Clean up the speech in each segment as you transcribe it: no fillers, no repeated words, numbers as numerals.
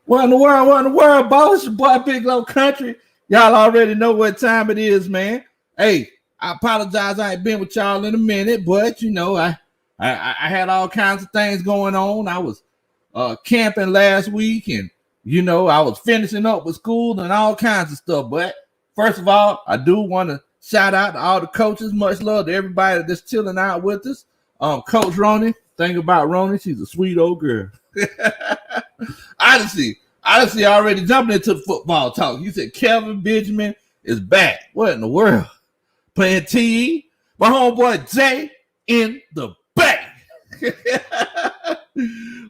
What in the world? What in the world, boss? It's your boy Big Low Country. Y'all already know what time it is, man. Hey, I apologize. I ain't been with y'all in a minute, but I had all kinds of things going on. I was camping last week, and I was finishing up with school and all kinds of stuff. But first of all, I do want to shout out to all the coaches. Much love to everybody that's chilling out with us. Coach Ronnie, think about Ronnie. She's a sweet old girl. Honestly, already jumping into the football talk. You said Kelvin Benjamin is back. What in the world? Playing TE. My homeboy Jay in the back.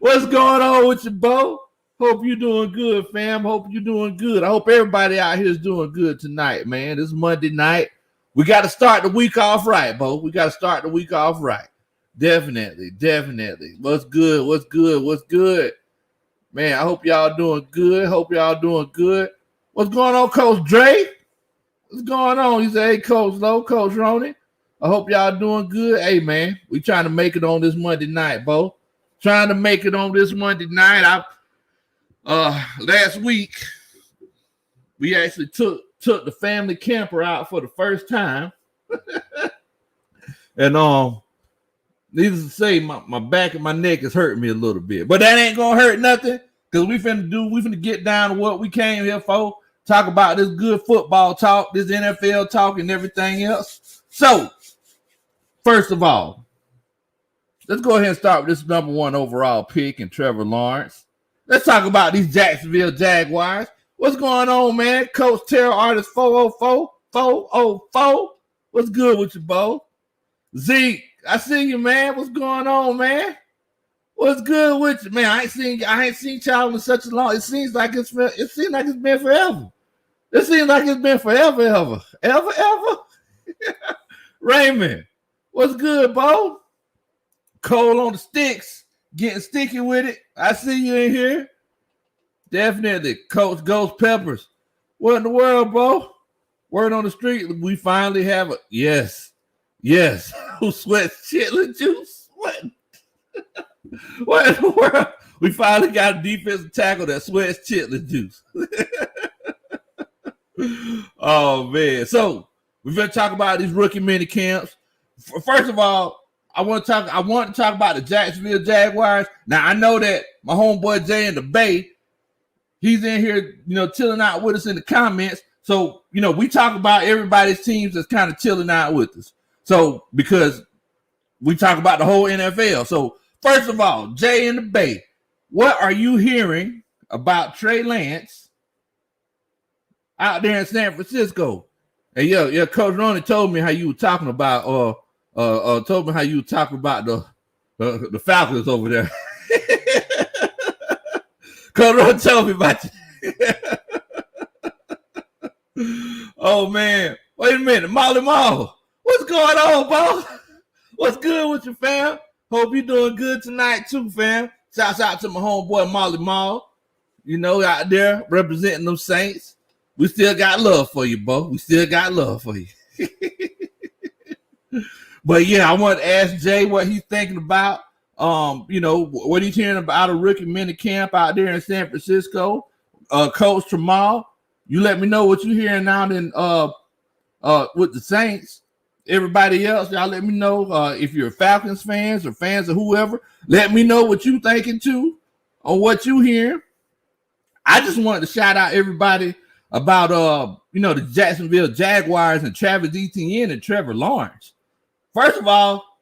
What's going on with you, Bo? Hope you're doing good, fam. Hope you're doing good. I hope everybody out here is doing good tonight, man. This Monday night. We got to start the week off right, Bo. We got to start the week off right. Definitely. What's good? Man, I hope y'all doing good. What's going on, Coach Dre? What's going on? He said, hey, Coach Low, Coach Ronnie. I hope y'all doing good. Hey, man, we trying to make it on this Monday night, Bo. Trying to make it on this Monday night. Last week, we actually took the family camper out for the first time. And needless to say, my back and my neck is hurting me a little bit. But that ain't gonna hurt nothing, because we finna get down to what we came here for. Talk about this good football talk, this NFL talk, and everything else. So, first of all, let's go ahead and start with this number one overall pick in Trevor Lawrence. Let's talk about these Jacksonville Jaguars. What's going on, man? Coach Terrell Artist 404. What's good with you, Bo? Zeke, I see you, man. What's going on, man? What's good with you, man? I ain't seen y'all in such a long. It seems like it's been forever. It seems like it's been forever. Raymond, what's good, Bo? Cole on the sticks, getting sticky with it. I see you in here. Definitely, Coach Ghost Peppers. What in the world, Bo? Word on the street, we finally have a yes. Who sweats chitlin juice? What? What in the world? We finally got a defensive tackle that sweats chitlin juice. Oh man! So we're gonna talk about these rookie mini camps. First of all, I want to talk about the Jacksonville Jaguars. Now I know that my homeboy Jay in the Bay, he's in here, chilling out with us in the comments. So we talk about everybody's teams that's kind of chilling out with us. So, because we talk about the whole NFL. So, first of all, Jay in the Bay, what are you hearing about Trey Lance out there in San Francisco? And yeah, Coach Ronnie told me how you were talking about, the Falcons over there. Coach Ronnie told me about you. Oh man, wait a minute, Molly Mall. What's going on, Bo? What's good with you, fam? Hope you're doing good tonight, too, fam. Shouts out to my homeboy, Molly Mall. Out there representing them Saints. We still got love for you, Bo. We still got love for you. But, yeah, I want to ask Jay what he's thinking about. What he's hearing about a rookie mini camp out there in San Francisco. Coach Tramal, you let me know what you're hearing out in with the Saints. Everybody else, y'all let me know if you're Falcons fans or fans of whoever. Let me know what you thinking too on what you hear. I just wanted to shout out everybody about the Jacksonville Jaguars and Travis Etienne and Trevor Lawrence. First of all,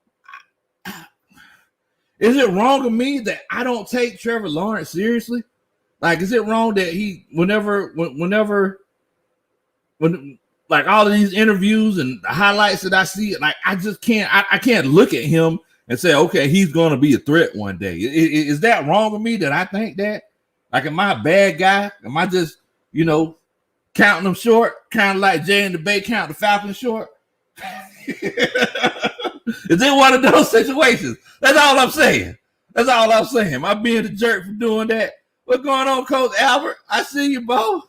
is it wrong of me that I don't take Trevor Lawrence seriously? Like, is it wrong that he whenever like all of these interviews and the highlights that I see, like I just can't, I can't look at him and say, okay, he's going to be a threat one day. Is that wrong of me that I think that? Like, am I a bad guy? Am I just, counting them short? Kind of like Jay in the Bay count the Falcons short? Is it one of those situations? That's all I'm saying. Am I being a jerk for doing that? What's going on, Coach Albert? I see you, Bo.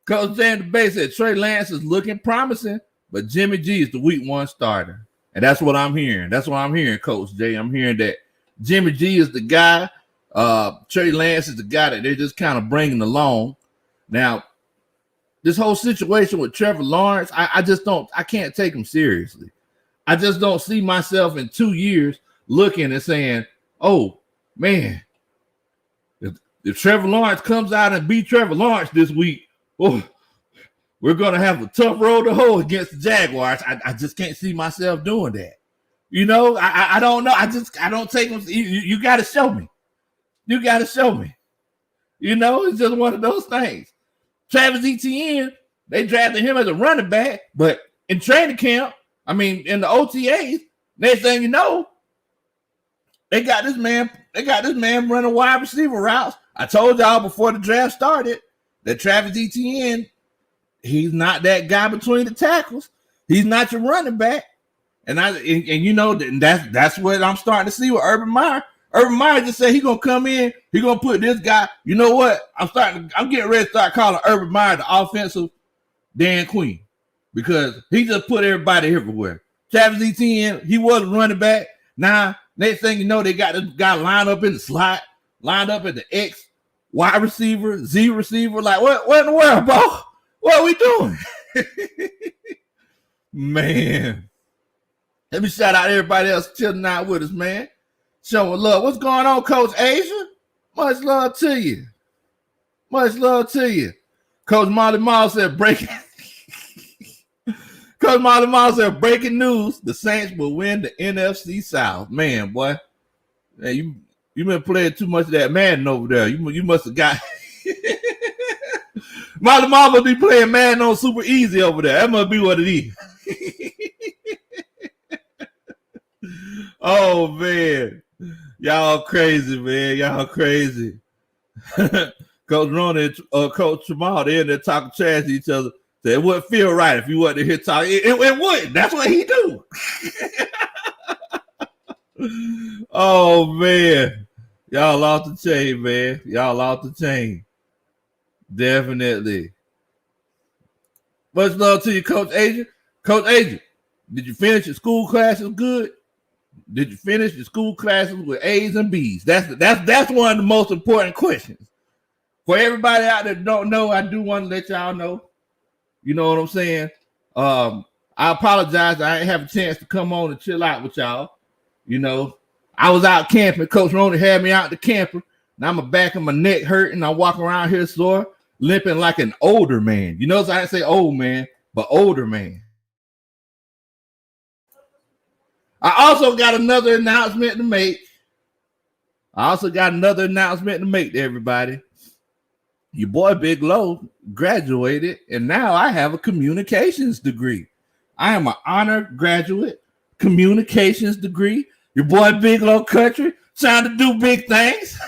Coach Jay in the Bay said Trey Lance is looking promising, but Jimmy G is the week one starter. And that's what I'm hearing. Coach Jay. I'm hearing that Jimmy G is the guy. Trey Lance is the guy that they're just kind of bringing along. Now, this whole situation with Trevor Lawrence, I can't take him seriously. I just don't see myself in 2 years looking and saying, oh, man, if Trevor Lawrence comes out and beat Trevor Lawrence this week, oh, we're going to have a tough road to hoe against the Jaguars. I just can't see myself doing that. You know, I don't know. I don't take him. You got to show me. You got to show me. You know, it's just one of those things. Travis Etienne, they drafted him as a running back, but in training camp, in the OTAs, next thing you know, they got this man running wide receiver routes. I told y'all before the draft started that Travis Etienne, he's not that guy between the tackles. He's not your running back. And you know that's what I'm starting to see with Urban Meyer. Urban Meyer just said he's gonna come in, he's gonna put this guy. You know what? I'm getting ready to start calling Urban Meyer the offensive Dan Quinn because he just put everybody everywhere. Travis Etienne, he wasn't running back. Now, next thing you know, they got this guy lined up in the slot, lined up at the X, wide receiver, Z receiver. Like, what in the world, bro? What are we doing? Man. Let me shout out everybody else chilling out with us, man. Showing love. What's going on, Coach Asia? Much love to you. Much love to you. Coach Molly Mall said breaking. Coach Molly Mall said breaking news: the Saints will win the NFC South. Man, boy, man, you been playing too much of that Madden over there. You must have got. Molly Mall must be playing Madden on super easy over there. That must be what it is. Oh man, y'all crazy, man. Y'all crazy. Coach Ronnie and Coach Jamal, they in there talking trash to each other. So it wouldn't feel right if you wasn't here talking. It wouldn't. That's what he do. Oh man, y'all off the chain, man. Y'all off the chain. Definitely. Much love to you, Coach Agent. Coach Agent, did you finish your school classes good? Did you finish your school classes with A's and B's? That's one of the most important questions. For everybody out there that don't know, I do want to let y'all know. You know what I'm saying? I apologize. I didn't have a chance to come on and chill out with y'all. You know, I was out camping. Coach Roney had me out the camper. Now my back and my neck hurting. I'm walking around here sore, limping like an older man. You notice I didn't say old man, but older man. I also got another announcement to make. To everybody. Your boy Big Low graduated, and now I have a communications degree. I am an honored graduate, communications degree. Your boy Big Low Kuntry trying to do big things.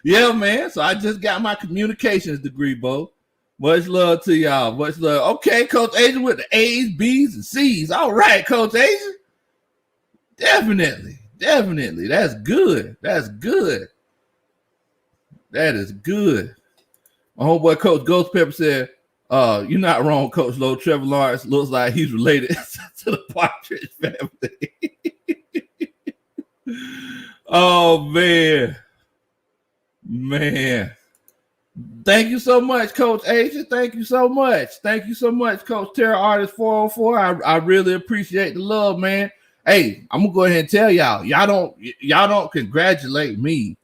Yeah, man. So I just got my communications degree, Bo. Much love to y'all. Much love. Okay, Coach Asian with the A's, B's, and C's. All right, Coach Asian. Definitely. That's good. That is good. My homeboy Coach Ghost Pepper said, you're not wrong, Coach Lowe. Trevor Lawrence looks like he's related to the Partridge family. Oh, man. Thank you so much, Coach Asia. Thank you so much, Coach Terror Artist 404. I really appreciate the love, man. Hey, I'm gonna go ahead and tell y'all don't congratulate me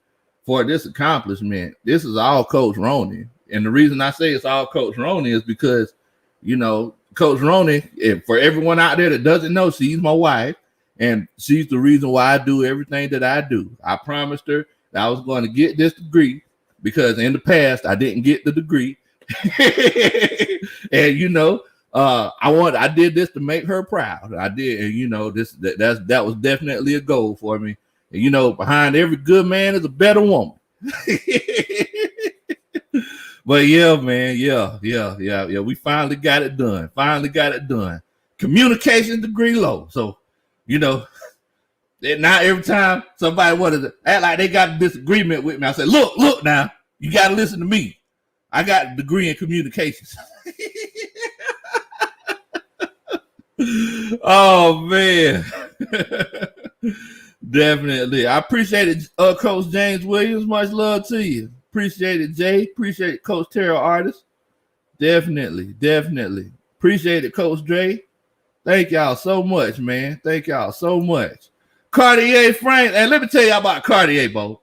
for this accomplishment. This is all Coach Roney. And the reason I say it's all Coach Roney is because, you know, Coach Roney, for everyone out there that doesn't know, she's my wife, and she's the reason why I do everything that I do. I promised her that I was going to get this degree because in the past I didn't get the degree. And you know, I did this to make her proud. I did, and you know, that was definitely a goal for me. And you know, behind every good man is a better woman. But yeah, man, yeah. We finally got it done. Communication degree low. So, you know, now every time somebody wanted to act like they got a disagreement with me, I said, look now, you got to listen to me. I got a degree in communications. Oh, man. Definitely. I appreciate it, Coach James Williams. Much love to you. Appreciate it, Jay. Appreciate it, Coach Terrell Artist. Definitely. Appreciate it, Coach Dre. Thank y'all so much, man. Thank y'all so much. Cartier Frank. And let me tell y'all about Cartier, Bo.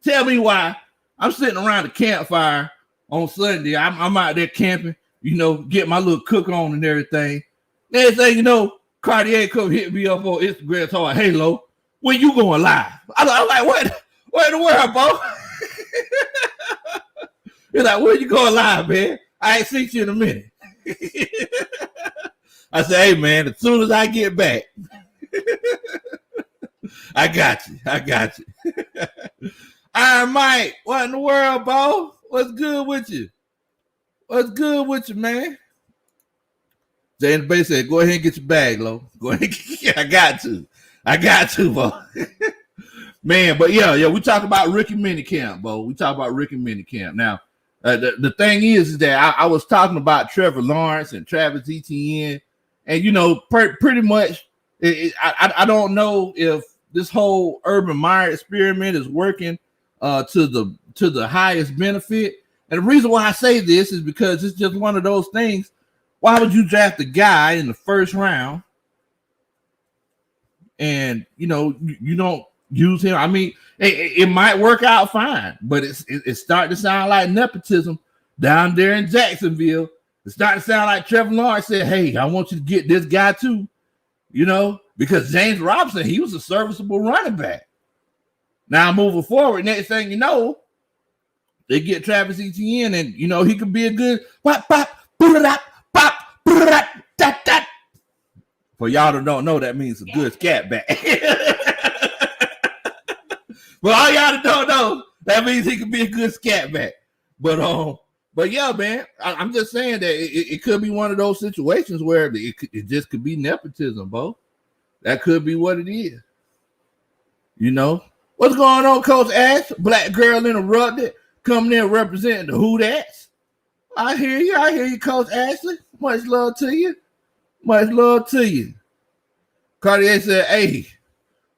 Tell me why I'm sitting around the campfire on Sunday. I'm out there camping, get my little cook on and everything. Next thing you know, Cartier come hit me up on Instagram talking, hey, Lo, when you going live? I'm like, what in the world, Bo? He's like, when you going live, man? I ain't seen you in a minute. I said, hey, man, as soon as I get back, I got you. All right, Mike, what in the world, Bo? What's good with you? Man? James Bay said, go ahead and get your bag, Lo. Go ahead. I got to, Bo. Man, but yeah, we talk about rookie minicamp, Bo. Now, the thing is that I was talking about Trevor Lawrence and Travis Etienne, and pretty much, I don't know if this whole Urban Meyer experiment is working to the highest benefit. And the reason why I say this is because it's just one of those things. Why would you draft a guy in the first round and you don't use him? I mean, it might work out fine, but it's starting to sound like nepotism down there in Jacksonville. It's starting to sound like Trevor Lawrence said, hey, I want you to get this guy too, because James Robinson, he was a serviceable running back. Now moving forward, next thing you know, they get Travis Etienne, and he could be a good For y'all that don't know, that means a good scat back. But all y'all that don't know, that means he could be a good scat back. But yeah, man, I'm just saying that it could be one of those situations where it just could be nepotism, Bo. That could be what it is. What's going on, Coach Ash? Black girl interrupted, coming in representing the Who That's. I hear you, Coach Ashley. Much love to you. Cartier said, hey,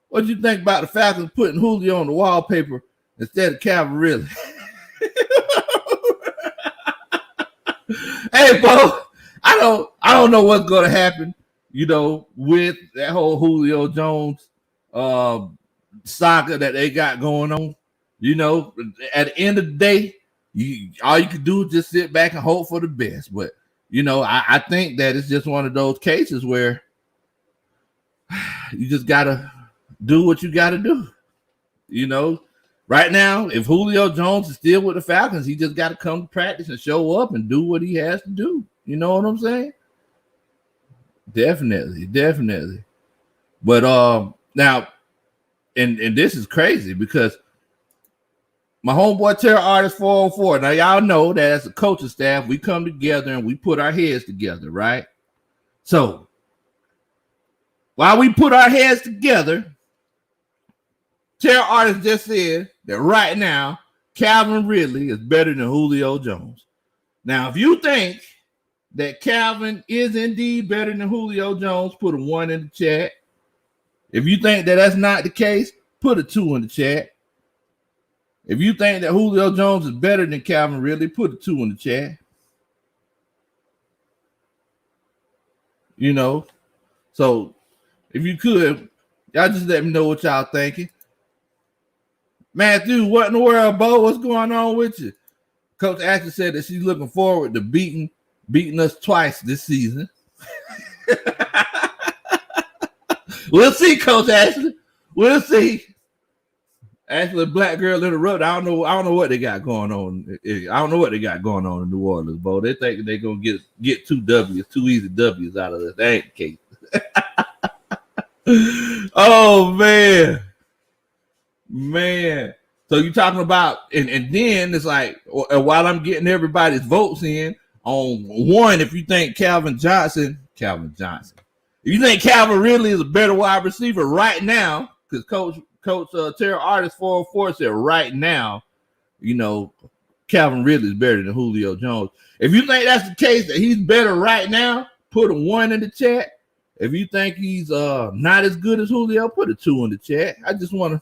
what do you think about the Falcons putting Julio on the wallpaper instead of Calvin Ridley? Hey, Bo, I don't know what's going to happen, with that whole Julio Jones saga that they got going on. At the end of the day, all you can do is just sit back and hope for the best. But, I think that it's just one of those cases where you just got to do what you got to do. Right now, if Julio Jones is still with the Falcons, he just got to come to practice and show up and do what he has to do. You know what I'm saying? Definitely. But now, and this is crazy because my homeboy Terror Artist 404. Now, y'all know that as a coaching staff, we come together and we put our heads together, right? So, while we put our heads together, Terror Artist just said that right now, Calvin Ridley is better than Julio Jones. Now, if you think that Calvin is indeed better than Julio Jones, put a 1 in the chat. If you think that that's not the case, put a 2 in the chat. If you think that Julio Jones is better than Calvin Ridley, put a 2 in the chat. So if you could, y'all just let me know what y'all thinking. Matthew, what in the world, Bo? What's going on with you? Coach Ashley said that she's looking forward to beating us twice this season. We'll see, Coach Ashley. We'll see. Actually, black girl interrupted. I don't know what they got going on. I don't know what they got going on in New Orleans, Bo. They think they're gonna get 2 W's, 2 easy W's out of this. That ain't the case. Oh man. So you talking about and then it's like while I'm getting everybody's votes in on one, if you think Calvin Johnson, if you think Calvin Ridley is a better wide receiver right now, because Coach Terror Artist 404 said right now, Calvin Ridley is better than Julio Jones. If you think that's the case, that he's better right now, put a 1 in the chat. If you think he's not as good as Julio, put a 2 in the chat. I just want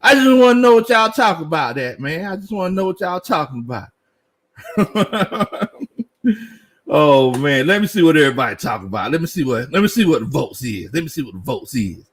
to know what y'all talk about that, man. I just want to know what y'all talking about. Oh man, let me see what everybody talking about. Let me see what the votes is. Let me see what the votes is.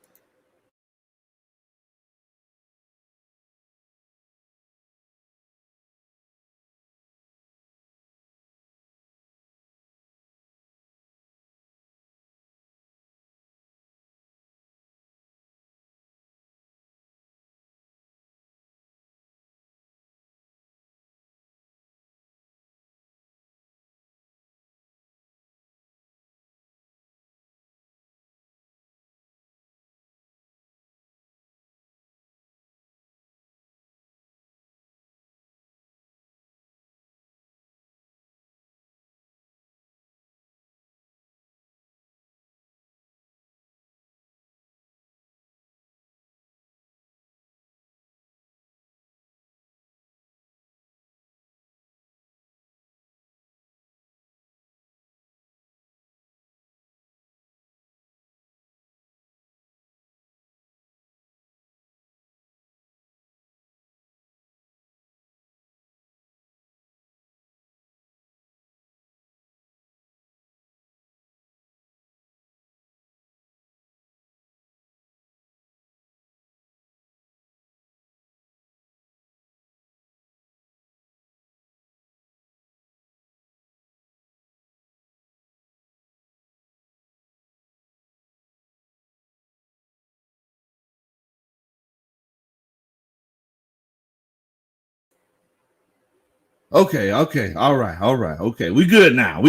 Okay, all right, okay. We good now.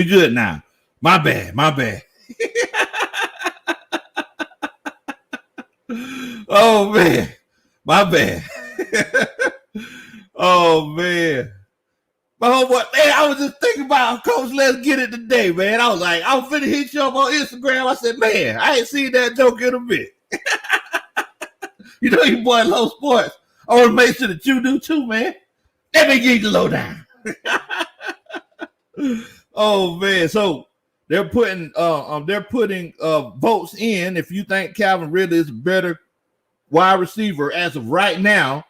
My bad. Oh man, my bad. Oh man. My homeboy, man, I was just thinking about Coach, let's get it today, man. I was like, I was finna hit you up on Instagram. I said, man, I ain't seen that joke in a bit. You know your boy Low Sports. I want to make sure that you do too, man. Let me get you the lowdown. Oh man, so they're putting votes in. If you think Calvin Ridley is a better wide receiver as of right now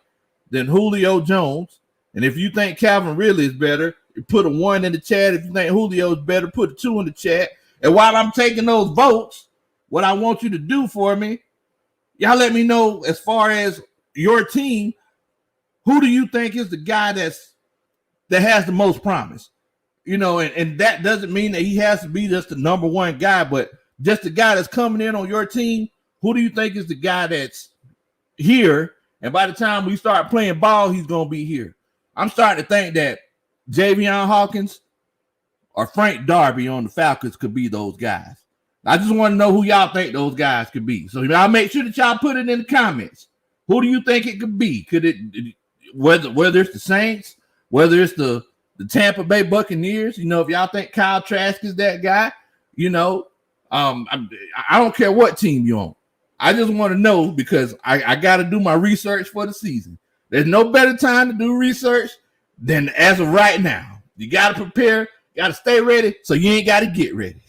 than Julio Jones, and if you think Calvin Ridley is better, put a 1 in the chat. If you think Julio is better, put a 2 in the chat. And while I'm taking those votes, what I want you to do for me, y'all let me know as far as your team, who do you think is the guy that has the most promise? You know, and that doesn't mean that he has to be just the number one guy, but just the guy that's coming in on your team. Who do you think is the guy that's here? And by the time we start playing ball, he's going to be here. I'm starting to think that Javion Hawkins or Frank Darby on the Falcons could be those guys. I just want to know who y'all think those guys could be. So I'll make sure that y'all put it in the comments. Who do you think it could be? Could it, whether it's the Saints, whether it's the Tampa Bay Buccaneers, you know, if y'all think Kyle Trask is that guy, you know, I don't care what team you're on. I just want to know because I got to do my research for the season. There's no better time to do research than as of right now. You got to prepare, got to stay ready, so you ain't got to get ready.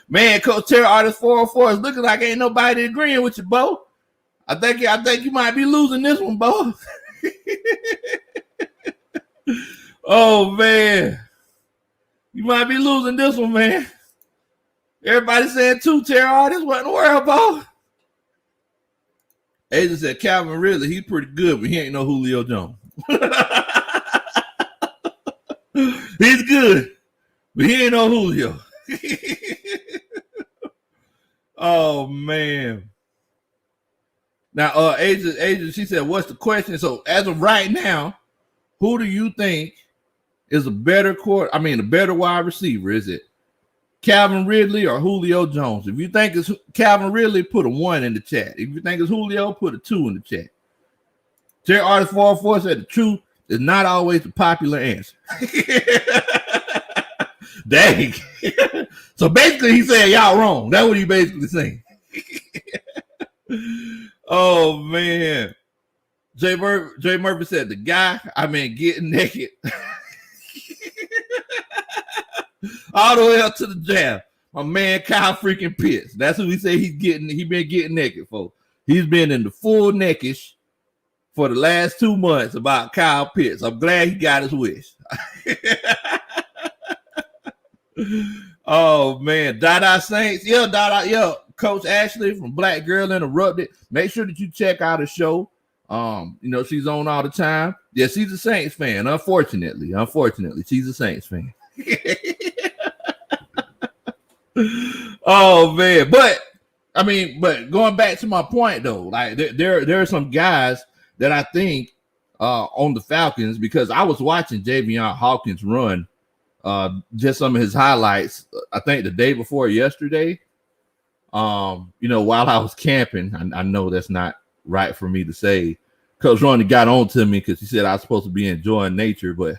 Man, Coach Terry Artist 404 is looking like ain't nobody agreeing with you, Bo. I think you might be losing this one, Bo. Oh man, you might be losing this one, man. Everybody saying 2 Terry Artists. What in the world, Bo? Agent said Calvin Ridley, he's pretty good, but he ain't no Julio Jones. He's good, but he ain't no Julio. Oh man. Now, agent, she said, "What's the question?" So, as of right now, who do you think is a better a better wide receiver? Is it Calvin Ridley or Julio Jones? If you think it's Calvin Ridley, put a 1 in the chat. If you think it's Julio, put a 2 in the chat. Jerry Artist 404 said the truth is not always the popular answer. Dang. So basically he said y'all wrong. That's what he basically saying. Oh man. Jay Murphy said the guy, getting naked. All the way up to the jab. My man Kyle freaking Pitts. That's who we say he been getting naked for. He's been in the full neckish for the last 2 months about Kyle Pitts. I'm glad he got his wish. Oh man, Dada Saints. Yeah, Dada, yeah. Coach Ashley from Black Girl Interrupted. Make sure that you check out her show. She's on all the time. Yeah, she's a Saints fan. Unfortunately, she's a Saints fan. Oh man, but going back to my point though, like there are some guys that I think on the Falcons, because I was watching Javion Hawkins run just some of his highlights, I think the day before yesterday. While I was camping, I know that's not right for me to say. Coach Ronnie got on to me because he said I was supposed to be enjoying nature, but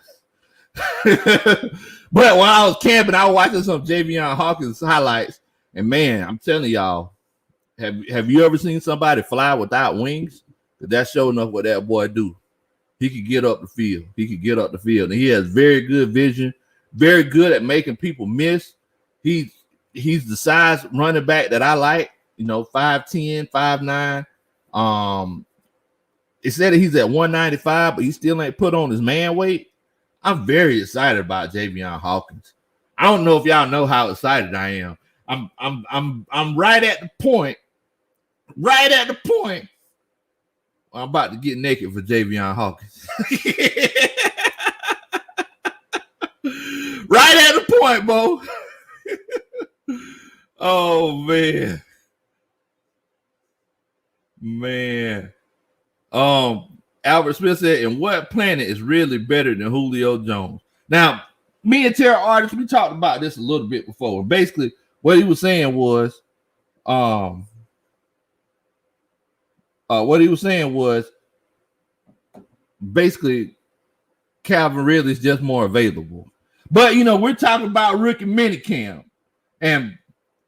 but while I was camping, I was watching some Javion Hawkins highlights, and man, I'm telling y'all, have you ever seen somebody fly without wings? That's showing up what that boy do. He could get up the field. And he has very good vision, very good at making people miss. He's the size running back that I like, 5'10", 5'9". It said that he's at 195, but he still ain't put on his man weight. I'm very excited about Javion Hawkins. I don't know if y'all know how excited I am. I'm right at the point. I'm about to get naked for Javion Hawkins. Right at the point, Bo. Oh man. Albert Smith said, "And what planet is really better than Julio Jones?" Now, me and Terra Artist, we talked about this a little bit before. Basically, what he was saying was, basically, Calvin Ridley is just more available. But we're talking about rookie minicamp, and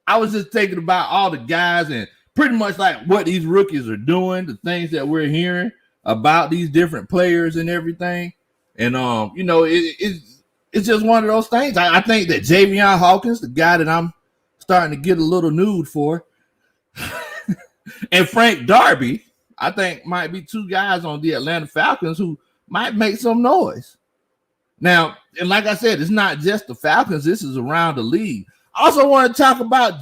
I was just thinking about all the guys and pretty much like what these rookies are doing, the things that we're hearing about these different players and everything. And it's just one of those things. I think that Javion Hawkins, the guy that I'm starting to get a little nude for, and Frank Darby, I think might be two guys on the Atlanta Falcons who might make some noise. Now, and like I said, it's not just the Falcons. This is around the league. I also want to talk about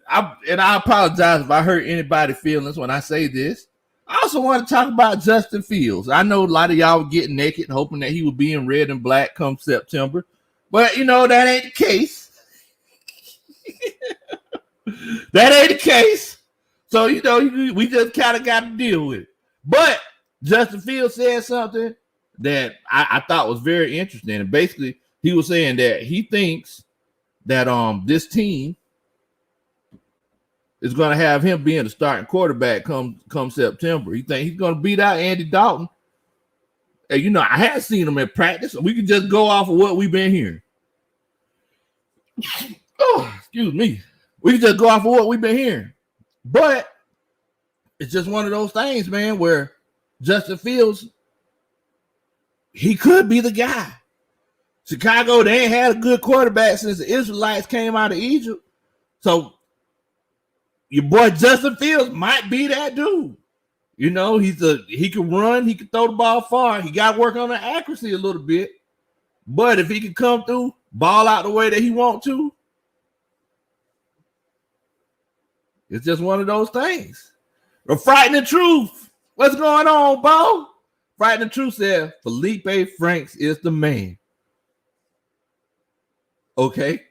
I apologize if I hurt anybody's feelings when I say this. I also want to talk about Justin Fields. I know a lot of y'all were getting naked hoping that he would be in red and black come September. But, that ain't the case. That ain't the case. So, we just kind of got to deal with it. But Justin Fields said something that I thought was very interesting. And basically, he was saying that he thinks that this team is going to have him being the starting quarterback come September. He think he's going to beat out Andy Dalton. And, I had seen him in practice. We can just go off of what we've been hearing. Oh, excuse me. We can just go off of what we've been hearing. But it's just one of those things, man, where Justin Fields, he could be the guy. Chicago, they ain't had a good quarterback since the Israelites came out of Egypt. So your boy Justin Fields might be that dude. He can run, he can throw the ball far. He got to work on the accuracy a little bit. But if he can come through, ball out the way that he want to, it's just one of those things. The frightening truth. What's going on, Bo? Frightening truth said Felipe Franks is the man. Okay.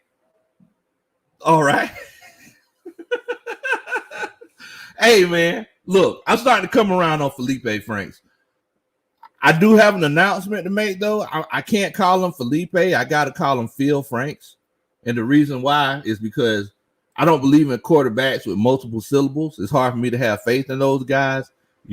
All right. Hey, man, look, I'm starting to come around on Felipe Franks. I do have an announcement to make, though. I can't call him Felipe. I got to call him Phil Franks. And the reason why is because I don't believe in quarterbacks with multiple syllables. It's hard for me to have faith in those guys.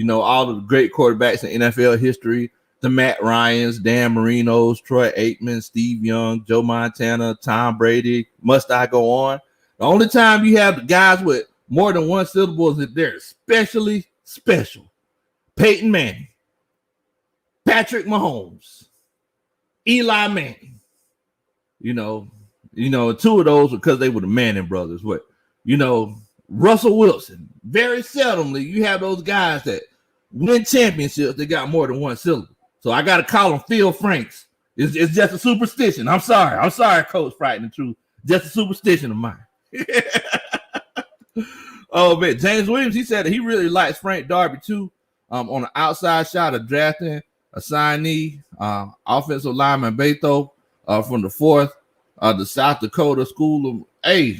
All of the great quarterbacks in NFL history, the Matt Ryans, Dan Marinos, Troy Aikman, Steve Young, Joe Montana, Tom Brady. Must I go on? The only time you have the guys with more than one syllable is if they're especially special. Peyton Manning, Patrick Mahomes, Eli Manning, Two of those because they were the Manning brothers. But Russell Wilson. Very seldomly you have those guys that win championships. They got more than one syllable. So I got to call them Phil Franks. It's just a superstition. I'm sorry, Coach Frighten the Truth. Just a superstition of mine. Oh man, James Williams, he said that he really likes Frank Darby too. On the outside shot of drafting a signee, offensive lineman Beto from the 4th, the South Dakota School of. Hey,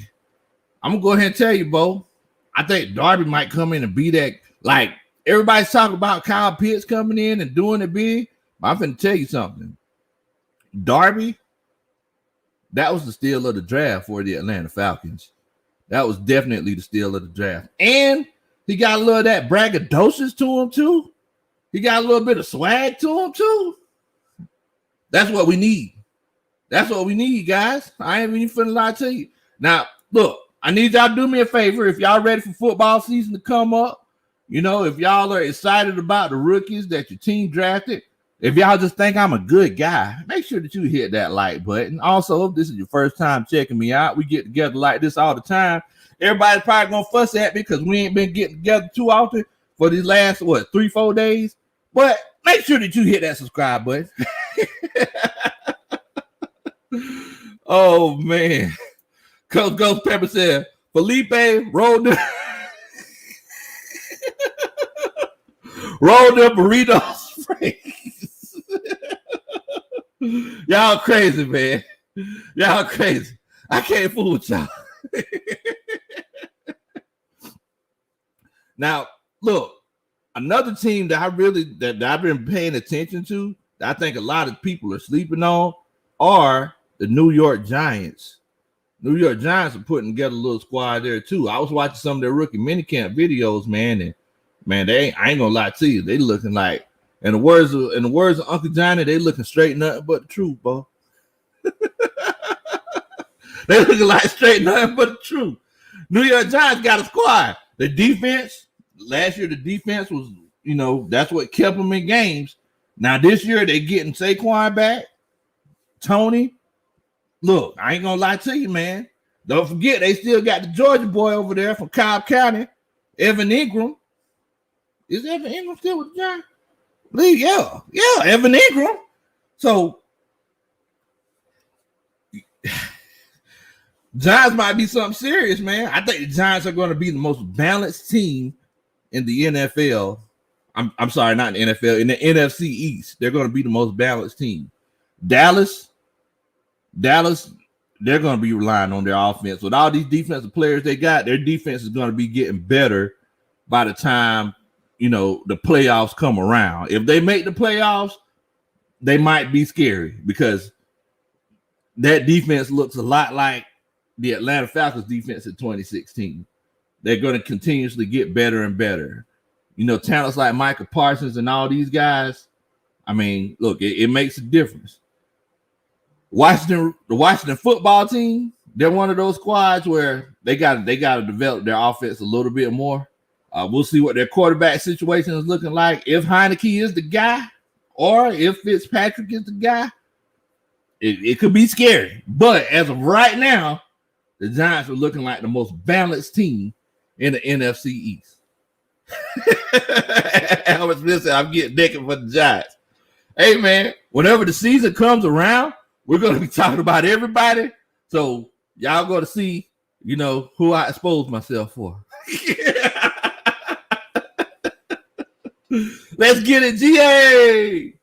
I'm gonna go ahead and tell you, Bo. I think Darby might come in and be that. Like everybody's talking about Kyle Pitts coming in and doing it big. I'm finna tell you something. Darby, that was the steal of the draft for the Atlanta Falcons. That was definitely the steal of the draft. And he got a little of that braggadocious to him, too. He got a little bit of swag to him, too. That's what we need. That's what we need, guys. I ain't even finna lie to you. Now, look, I need y'all to do me a favor. If y'all ready for football season to come up, if y'all are excited about the rookies that your team drafted, if y'all just think I'm a good guy, make sure that you hit that like button. Also, if this is your first time checking me out, we get together like this all the time. Everybody's probably going to fuss at me because we ain't been getting together too often for these last, 3-4 days. But make sure that you hit that subscribe button. Oh, man. Coach Ghost Pepper said, Felipe rolled the burritos. Y'all crazy, man. Y'all crazy. I can't fool with y'all. Now, look, another team that I've been paying attention to, that I think a lot of people are sleeping on, are the New York Giants. New York Giants are putting together a little squad there too. I was watching some of their rookie minicamp videos, man, and man, I ain't gonna lie to you, they looking like, in the words of Uncle Johnny, they looking straight nothing but the truth, bro. They looking like straight nothing but the truth. New York Giants got a squad. The defense, last year the defense was, that's what kept them in games. Now this year they getting Saquon back, Tony. Look, I ain't gonna lie to you, man. Don't forget they still got the Georgia boy over there from Cobb County, Evan Ingram. Is Evan Ingram still with the Giants? Yeah, Evan Ingram. So Giants might be something serious, man. I think the Giants are going to be the most balanced team in the NFL. I'm sorry, not in the NFL, in the NFC East. They're going to be the most balanced team. Dallas, they're going to be relying on their offense. With all these defensive players they got, their defense is going to be getting better by the time the playoffs come around. If they make the playoffs, they might be scary because that defense looks a lot like the Atlanta Falcons defense in 2016. They're going to continuously get better and better. Talents like Michael Parsons and all these guys, I mean, look, it makes a difference. The Washington football team, they're one of those squads where they got to develop their offense a little bit more. We'll see what their quarterback situation is looking like. If Heineke is the guy, or if Fitzpatrick is the guy, it could be scary. But as of right now, the Giants are looking like the most balanced team in the NFC East. Albert Smith said, I'm getting naked for the Giants. Hey, man, whenever the season comes around, we're going to be talking about everybody. So y'all going to see, who I expose myself for. Let's get it, GA.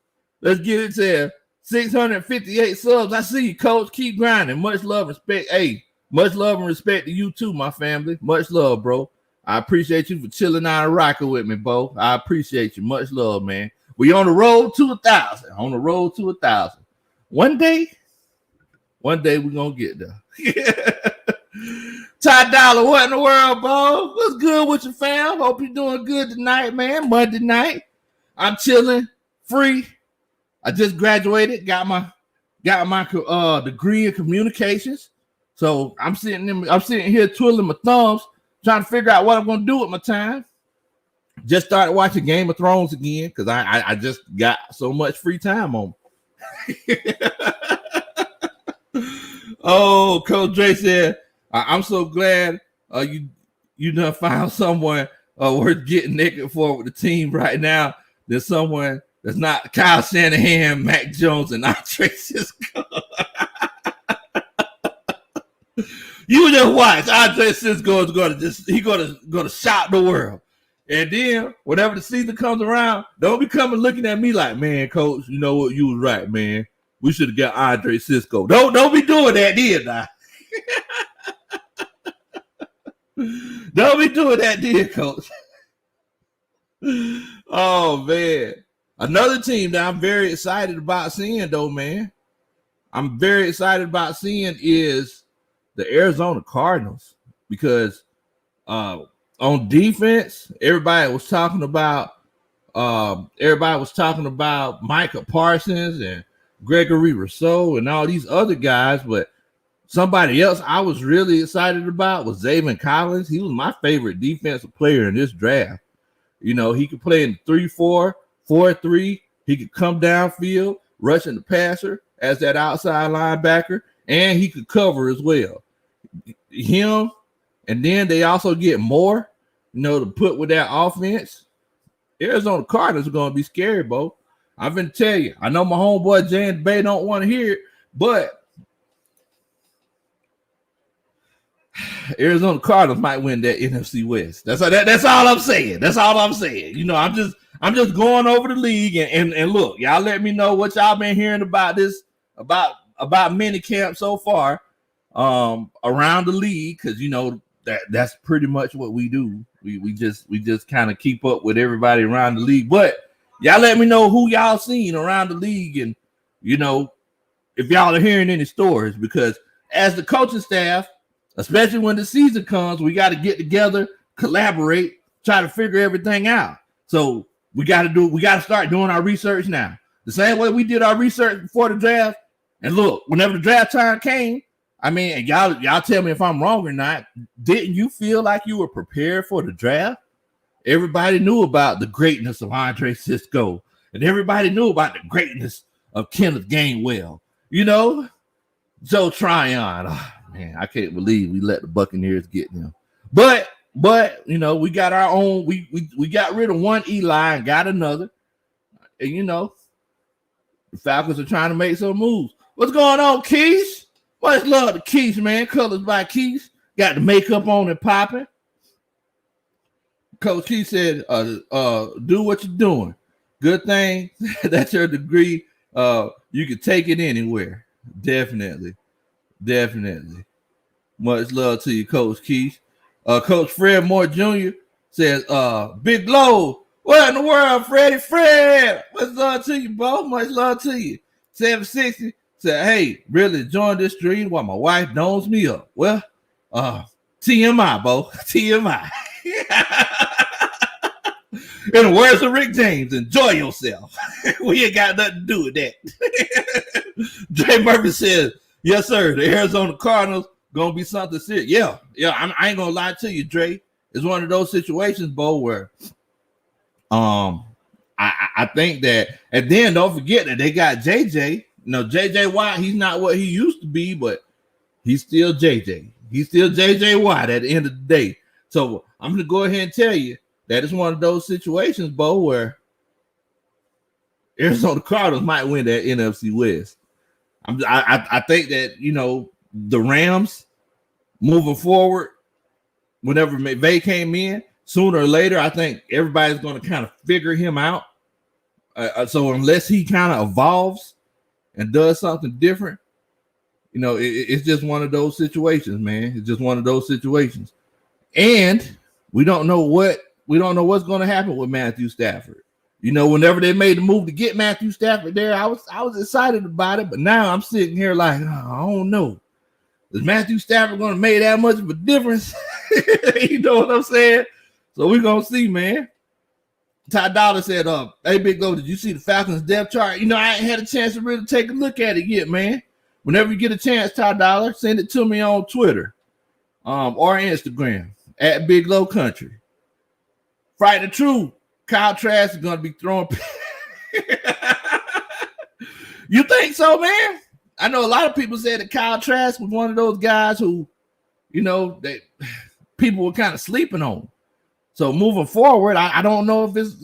Let's get it there. 658 subs. I see you, Coach. Keep grinding. Much love and respect. Hey, much love and respect to you too, my family. Much love, bro. I appreciate you for chilling out and rocking with me, bro. I appreciate you. Much love, man. We on the road to 1,000. On the road to 1,000. One day we're going to get there. Ty Dollar, what in the world, bro? What's good with your fam? Hope you're doing good tonight, man. Monday night. I'm chilling, free. I just graduated, got my degree in communications. So I'm sitting here twiddling my thumbs, trying to figure out what I'm going to do with my time. Just started watching Game of Thrones again because I just got so much free time on. Oh, Coach Dre said, I'm so glad you done found someone worth getting naked for with the team right now. There's someone that's not Kyle Shanahan, Mac Jones, and Andre Cisco. You just watch. Andre Cisco is gonna shock the world. And then whenever the season comes around, don't be coming looking at me like, man, coach, you know what, you was right, man. We should have got Andre Cisco. Don't be doing that, dear now. Don't be doing that, dear coach. Oh man. Another team that I'm very excited about seeing, though, man. I'm very excited about seeing is the Arizona Cardinals, because on defense, everybody was talking about Micah Parsons and Gregory Rousseau and all these other guys, but somebody else I was really excited about was Zaven Collins. He was my favorite defensive player in this draft. You know, he could play in 3-4, 4-3. He could come downfield, rushing the passer as that outside linebacker, and he could cover as well. Him, and then they also get more, you know, to put with that offense. Arizona Cardinals are going to be scary, Bo. I'm going to tell you. I know my homeboy Jan Bay don't want to hear it, but Arizona Cardinals might win that NFC West. That's all I'm saying. That's all I'm saying. You know, I'm just going over the league and look, y'all let me know what y'all been hearing about this, about mini camp so far around the league, because you know that's pretty much what we do. We just kind of keep up with everybody around the league. But y'all let me know who y'all seen around the league, and you know, if y'all are hearing any stories, because as the coaching staff, especially when the season comes, we got to get together, collaborate, try to figure everything out. So we got to start doing our research now. The same way we did our research before the draft. And look, whenever the draft time came, I mean, and y'all tell me if I'm wrong or not, didn't you feel like you were prepared for the draft? Everybody knew about the greatness of Andre Cisco, and everybody knew about the greatness of Kenneth Gainwell. You know, Joe Tryon. Oh, man, I can't believe we let the Buccaneers get them. But you know, we got our own. We got rid of one Eli and got another. And you know, the Falcons are trying to make some moves. What's going on, Keys? Much love to Keys, man. Colors by Keys. Got the makeup on and popping. Coach Keys said, do what you're doing. Good thing that's your degree. You can take it anywhere. Definitely. Much love to you, Coach Keys. Coach Fred Moore Jr. says, Big Low. What in the world, Freddie? Fred, much love to you, bro. Much love to you. 760 said, hey, really enjoying this stream while my wife dones me up. Well, TMI, Bo. TMI. In the words of Rick James, enjoy yourself. We ain't got nothing to do with that. Dre Murphy says, yes, sir. The Arizona Cardinals gonna be something serious. Yeah. I ain't gonna lie to you, Dre. It's one of those situations, Bo, where I think that, and then don't forget that they got JJ. You know, JJ Watt, he's not what he used to be, but he's still JJ. He's still JJ Watt at the end of the day. So I'm gonna go ahead and tell you that it's one of those situations, Bo, where Arizona Cardinals might win that NFC West. I think that, you know, the Rams moving forward, whenever McVay came in, sooner or later, I think everybody's going to kind of figure him out. So unless he kind of evolves and does something different, you know, it's just one of those situations, man. It's just one of those situations. And we don't know what's going to happen with Matthew Stafford. You know, whenever they made the move to get Matthew Stafford there, I was excited about it, but now I'm sitting here like, I don't know. Is Matthew Stafford going to make that much of a difference? You know what I'm saying? So we're going to see, man. Ty Dollar said, hey, Big Low, did you see the Falcons depth chart? You know, I ain't had a chance to really take a look at it yet, man. Whenever you get a chance, Ty Dollar, send it to me on Twitter or Instagram at Big Low Country. Fright the truth. Kyle Trask is going to be throwing. You think so, man? I know a lot of people said that Kyle Trask was one of those guys who, that people were kind of sleeping on. So moving forward, I don't know if it's,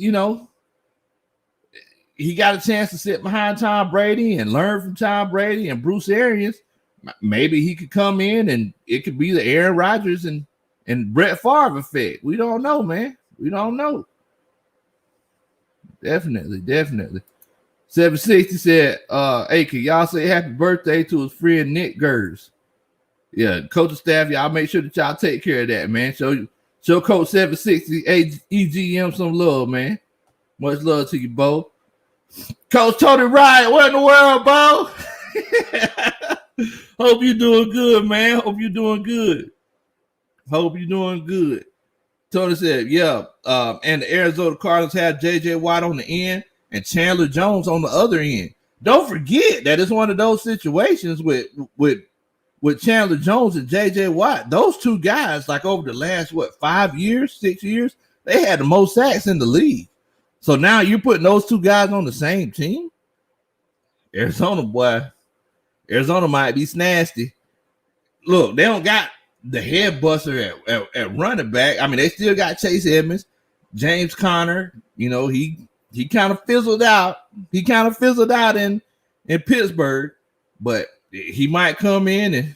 he got a chance to sit behind Tom Brady and learn from Tom Brady and Bruce Arians. Maybe he could come in and it could be the Aaron Rodgers and Brett Favre effect. We don't know, man. We don't know. Definitely. 760 said, hey, can y'all say happy birthday to his friend Nick Gers? Yeah, coaching staff, y'all make sure that y'all take care of that, man. Show Coach 760 EGM some love, man. Much love to you, Bo. Coach Tony Wright, what in the world, Bo? Hope you're doing good, man. Hope you're doing good. Tony said, yeah, and the Arizona Cardinals had J.J. Watt on the end and Chandler Jones on the other end. Don't forget that it's one of those situations with Chandler Jones and J.J. Watt. Those two guys, like over the last, 6 years, they had the most sacks in the league. So now you're putting those two guys on the same team? Arizona might be snazzy. Look, they don't got the head buster at running back. I mean, they still got Chase Edmonds, James Conner. He kind of fizzled out. He kind of fizzled out in Pittsburgh, but he might come in and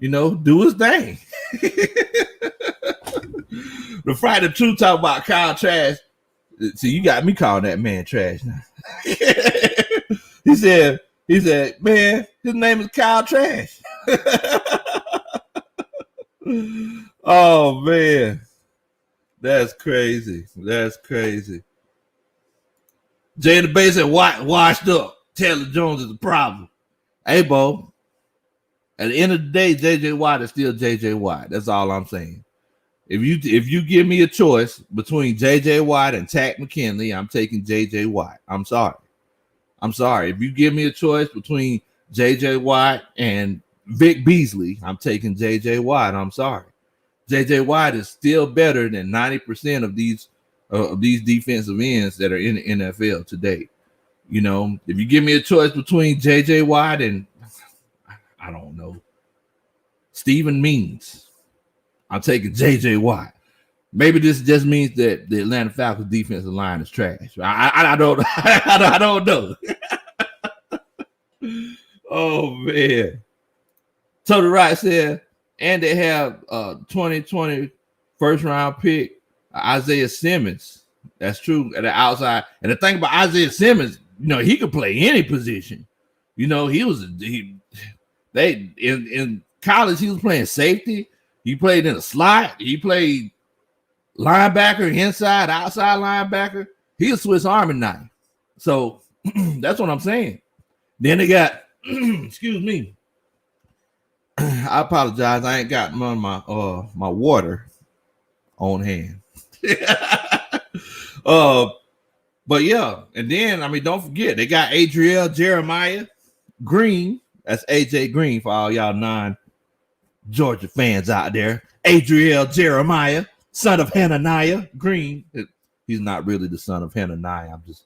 do his thing. The Friday Truth talk about Kyle Trask. See, you got me calling that man trash now. He said, man, his name is Kyle Trash. Oh man, that's crazy. Jay the Bay said, washed up. Taylor Jones is a problem. Hey, Bo. At the end of the day, J.J. Watt is still J.J. Watt. That's all I'm saying. If you give me a choice between J.J. Watt and Tack McKinley, I'm taking J.J. Watt. I'm sorry. If you give me a choice between J.J. Watt and Vic Beasley, I'm taking J.J. Watt. I'm sorry. J.J. Watt is still better than 90% of these defensive ends that are in the NFL today. If you give me a choice between J.J. Watt and, I don't know, Steven Means, I'm taking J.J. Watt. Maybe this just means that the Atlanta Falcons defensive line is trash. I don't know. Oh, man. Tony Wright said, and they have 2020 first round pick, Isaiah Simmons. That's true at the outside. And the thing about Isaiah Simmons, he could play any position. In college, he was playing safety. He played in a slot. He played linebacker, inside, outside linebacker. He's a Swiss Army knife. So that's what I'm saying. Then they got, excuse me. I apologize. I ain't got none of my water on hand. But yeah, and then don't forget they got Adriel Jeremiah Green. That's AJ Green for all y'all non-Georgia fans out there. Adriel Jeremiah, son of Hananiah Green. He's not really the son of Hananiah. I'm just,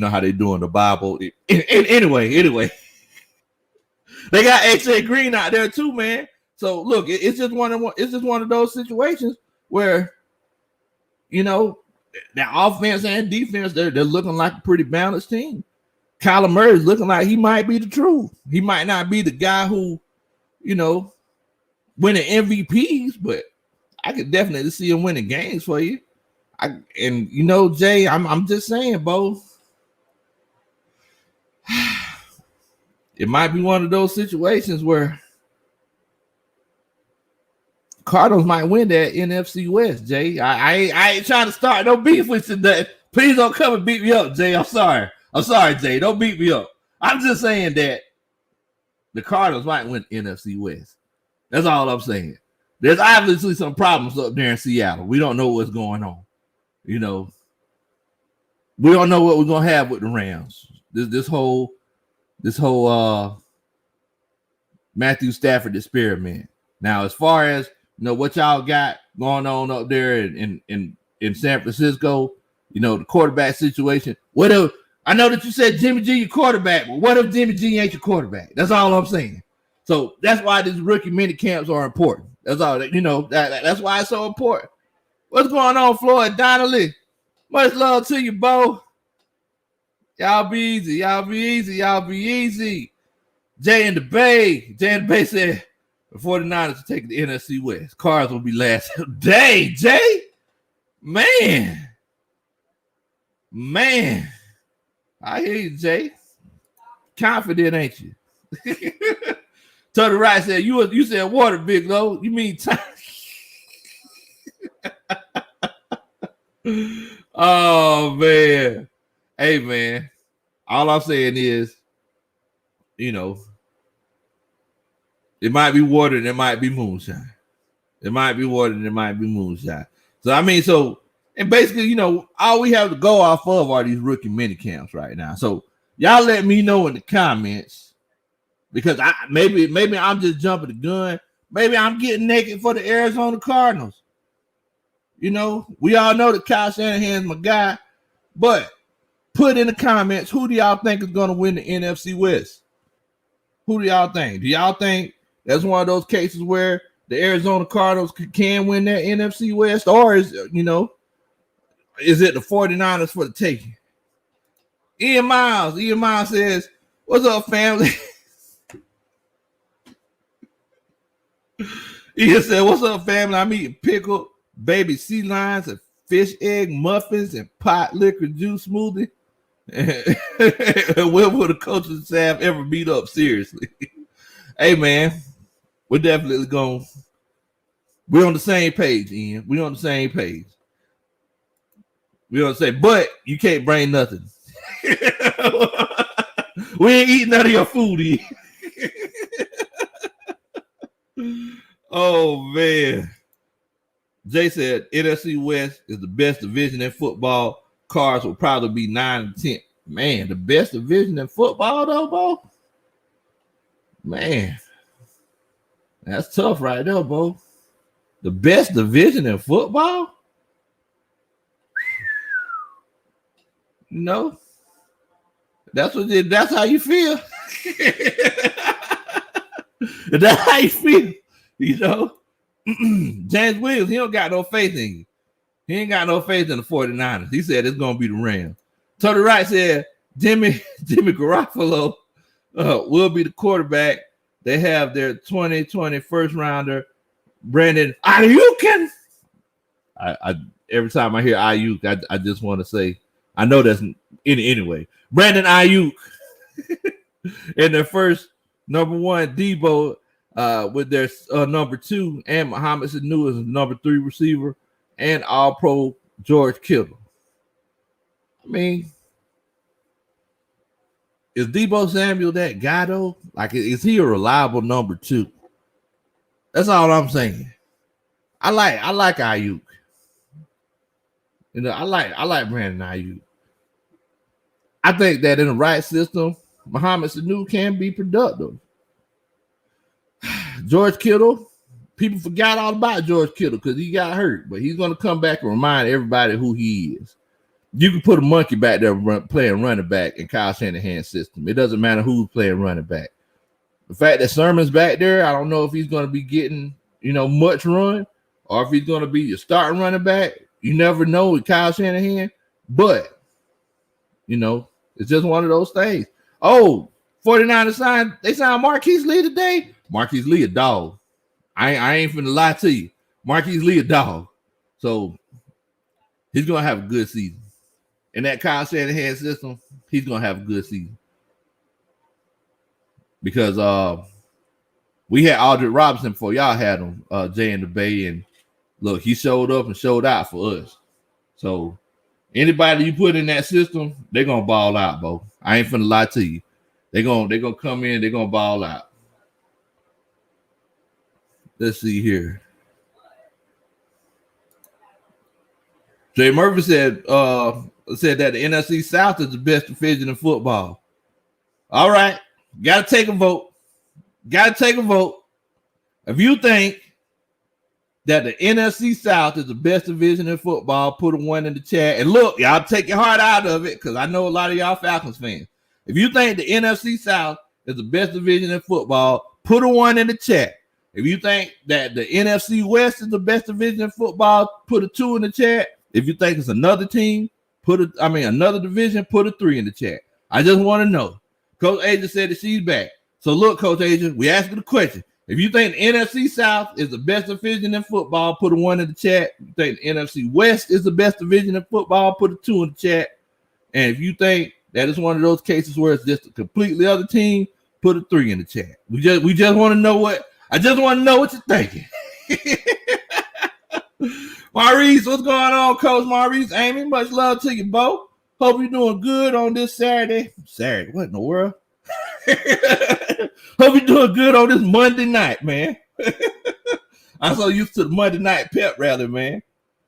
how they do in the Bible. Anyway. They got AJ Green out there too, man. So look, it's just one of those situations where, that offense and defense, they're looking like a pretty balanced team. Kyler Murray's looking like he might be the truth. He might not be the guy who, winning MVPs, but I could definitely see him winning games for you. Jay, I'm just saying, Bo. It might be one of those situations where Cardinals might win that NFC West, Jay. I ain't trying to start no beef with you today. Please don't come and beat me up, Jay. I'm sorry, Jay. Don't beat me up. I'm just saying that the Cardinals might win NFC West. That's all I'm saying. There's obviously some problems up there in Seattle. We don't know what's going on. We don't know what we're gonna have with the Rams. This whole Matthew Stafford experiment. Now, as far as what y'all got going on up there in San Francisco, the quarterback situation, whatever. I know that you said Jimmy G your quarterback, but what if Jimmy G ain't your quarterback? That's all I'm saying. So that's why these rookie mini camps are important. That's all. That's why it's so important. What's going on, Floyd Donnelly? Much love to you, Bo. Y'all be easy. Y'all be easy. Y'all be easy. Jay in the Bay. Jay in the Bay said the 49ers are taking the NFC West. Cards will be last. Dang, Jay. Man. I hear you, Jay. Confident, ain't you? To the right said, you said water, Big Low. You mean time? Oh, man. Hey, man. All I'm saying is, it might be water and it might be moonshine. It might be water and it might be moonshine. And basically, all we have to go off of are these rookie mini camps right now. So y'all let me know in the comments, because maybe I'm just jumping the gun. Maybe I'm getting naked for the Arizona Cardinals. We all know that Kyle Shanahan's my guy, but put in the comments, who do y'all think is going to win the NFC West? Who do y'all think? Do y'all think that's one of those cases where the Arizona Cardinals can win that NFC West, or is it the 49ers for the taking? Ian Miles says, what's up, family? Ian said, what's up, family? I'm eating pickled baby sea lions and fish egg muffins and pot liquor juice smoothie. When will the coaching staff ever meet up? Seriously. Hey, man, we're definitely we're on the same page, Ian. We're on the same page. We're on the same, but you can't bring nothing. We ain't eating none of your food, Ian. Oh, man. Jay said NFC West is the best division in football. Cards will probably be 9 and 10. Man, the best division in football, though, Bo? Man, that's tough right there, Bo. The best division in football? That's how you feel. That's how you feel, James Williams, he don't got no faith in you. He ain't got no faith in the 49ers. He said it's gonna be the Rams. To the right said Jimmy Garoppolo will be the quarterback. They have their 2020 first rounder, Brandon Ayuk. I every time I hear Ayuk, I just want to say, I know that's anyway. Brandon Ayuk in their first number one, Debo with their number 2, and Mohamed Sanu is number 3 receiver, and All-Pro George Kittle. I mean, is Debo Samuel that guy though? Like, is he a reliable number 2? That's all I'm saying. I like Ayuk. I like Brandon Ayuk. I think that in the right system, Mohamed Sanu can be productive. George Kittle, people forgot all about George Kittle because he got hurt, but he's going to come back and remind everybody who he is. You can put a monkey back there playing running back in Kyle Shanahan's system. It doesn't matter who's playing running back. The fact that Sermon's back there, I don't know if he's going to be getting, much run or if he's going to be your starting running back. You never know with Kyle Shanahan, but, it's just one of those things. Oh, 49ers signed Marquise Lee today. Marquise Lee a dog. I ain't finna lie to you. Marquise Lee a dog. So he's going to have a good season. In that Kyle Shanahan system, he's going to have a good season. Because we had Aldridge Robinson before y'all had him, Jay in the Bay, and look, he showed up and showed out for us. So anybody you put in that system, they're gonna ball out, Bo. I ain't finna lie to you. They're gonna come in, they're gonna ball out. Let's see here. Jay Murphy said that the NFC South is the best division in football. All right, gotta take a vote. If you think that the NFC South is the best division in football, put a 1 in the chat. And look, y'all take your heart out of it because I know a lot of y'all Falcons fans. If you think the NFC South is the best division in football, put a 1 in the chat. If you think that the NFC West is the best division in football, put a 2 in the chat. If you think it's another team, another division, put a 3 in the chat. I just want to know. Coach Agent said that she's back. So look, Coach Agent, we asked you the question. If you think the NFC South is the best division in football, put a 1 in the chat. If you think the NFC West is the best division in football, put a 2 in the chat. And if you think that is one of those cases where it's just a completely other team, put a 3 in the chat. We just want to know what you're thinking. Maurice, what's going on, Coach Maurice? Amy, much love to you, Bo. Hope you're doing good on this Saturday. Saturday, what in the world? Hope you're doing good on this Monday night, man. I'm so used to the Monday night pep rally, man.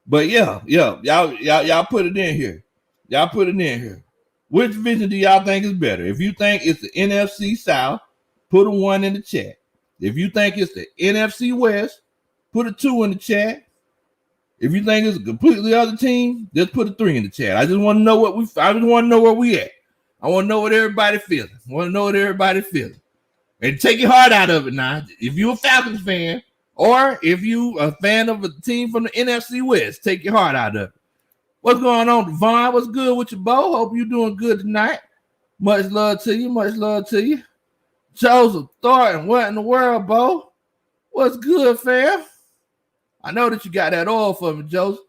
But yeah, y'all put it in here. Y'all put it in here. Which division do y'all think is better? If you think it's the NFC South, put a 1 in the chat. If you think it's the NFC West, put a 2 in the chat. If you think it's a completely other team, just put a 3 in the chat. I just want to know where we at. I want to know what everybody feeling. And take your heart out of it now. If you're a Falcons fan, or if you a fan of a team from the NFC West, take your heart out of it. What's going on, Devon? What's good with you, Bo? Hope you're doing good tonight. Much love to you. Joseph Thornton, what in the world, Bo? What's good, fam? I know that you got that oil for me, Joseph.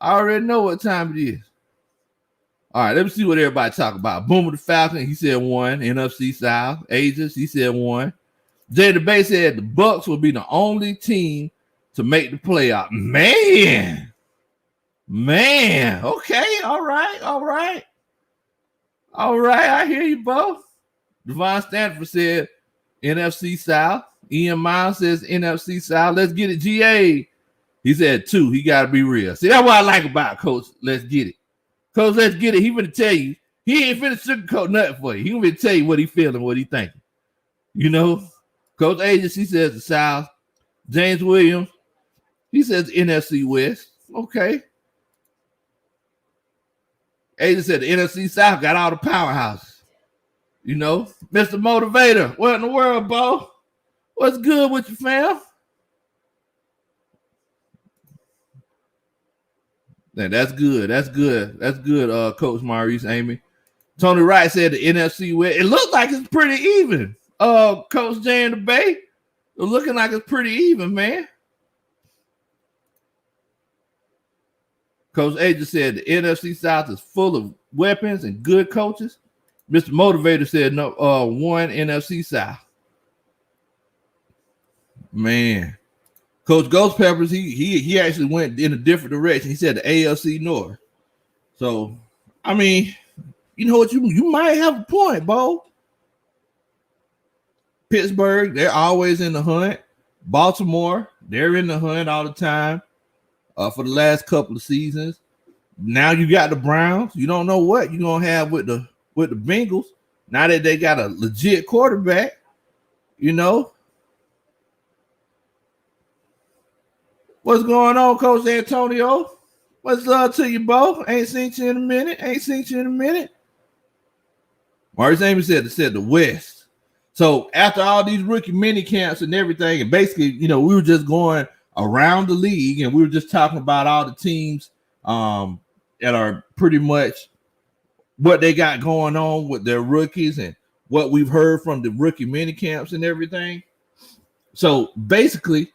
I already know what time it is. All right, let me see what everybody talk about. Boomer the Falcon, he said 1. NFC South. Aegis, he said 1. Jay the Bay said the Bucks will be the only team to make the playoff. Man. Okay, all right. I hear you, Bo. Devon Stanford said NFC South. Ian Miles says NFC South. Let's get it, GA. He said 2. He got to be real. See, that's what I like about Coach. Let's get it. Coach, let's get it. He finna tell you. He ain't finna sugarcoat nothing for you. He gonna tell you what he feeling, what he thinking. You know? Coach Agents, he says the South. James Williams, he says NFC West. Okay. Agent said the NFC South got all the powerhouses. You know? Mr. Motivator, what in the world, Bo? What's good with you, fam? Man, that's good. Coach Maurice, Amy. Tony Wright said the NFC West. It looks like it's pretty even. Coach Jay in the Bay. It's looking like it's pretty even, man. Coach A just said the NFC South is full of weapons and good coaches. Mr. Motivator said no, 1 NFC South. Man. Coach Ghost Peppers, he actually went in a different direction. He said the AFC North. So, I mean, you know what? You might have a point, Bo. Pittsburgh, they're always in the hunt. Baltimore, they're in the hunt all the time for the last couple of seasons. Now you got the Browns. You don't know what you're going to have with the Bengals. Now that they got a legit quarterback, you know. What's going on, Coach Antonio? What's up to you, Bo? Ain't seen you in a minute. Maurice Amy said the West. So after all these rookie mini camps and everything, and basically, you know, we were just going around the league and we were just talking about all the teams that are pretty much what they got going on with their rookies and what we've heard from the rookie mini camps and everything. So basically,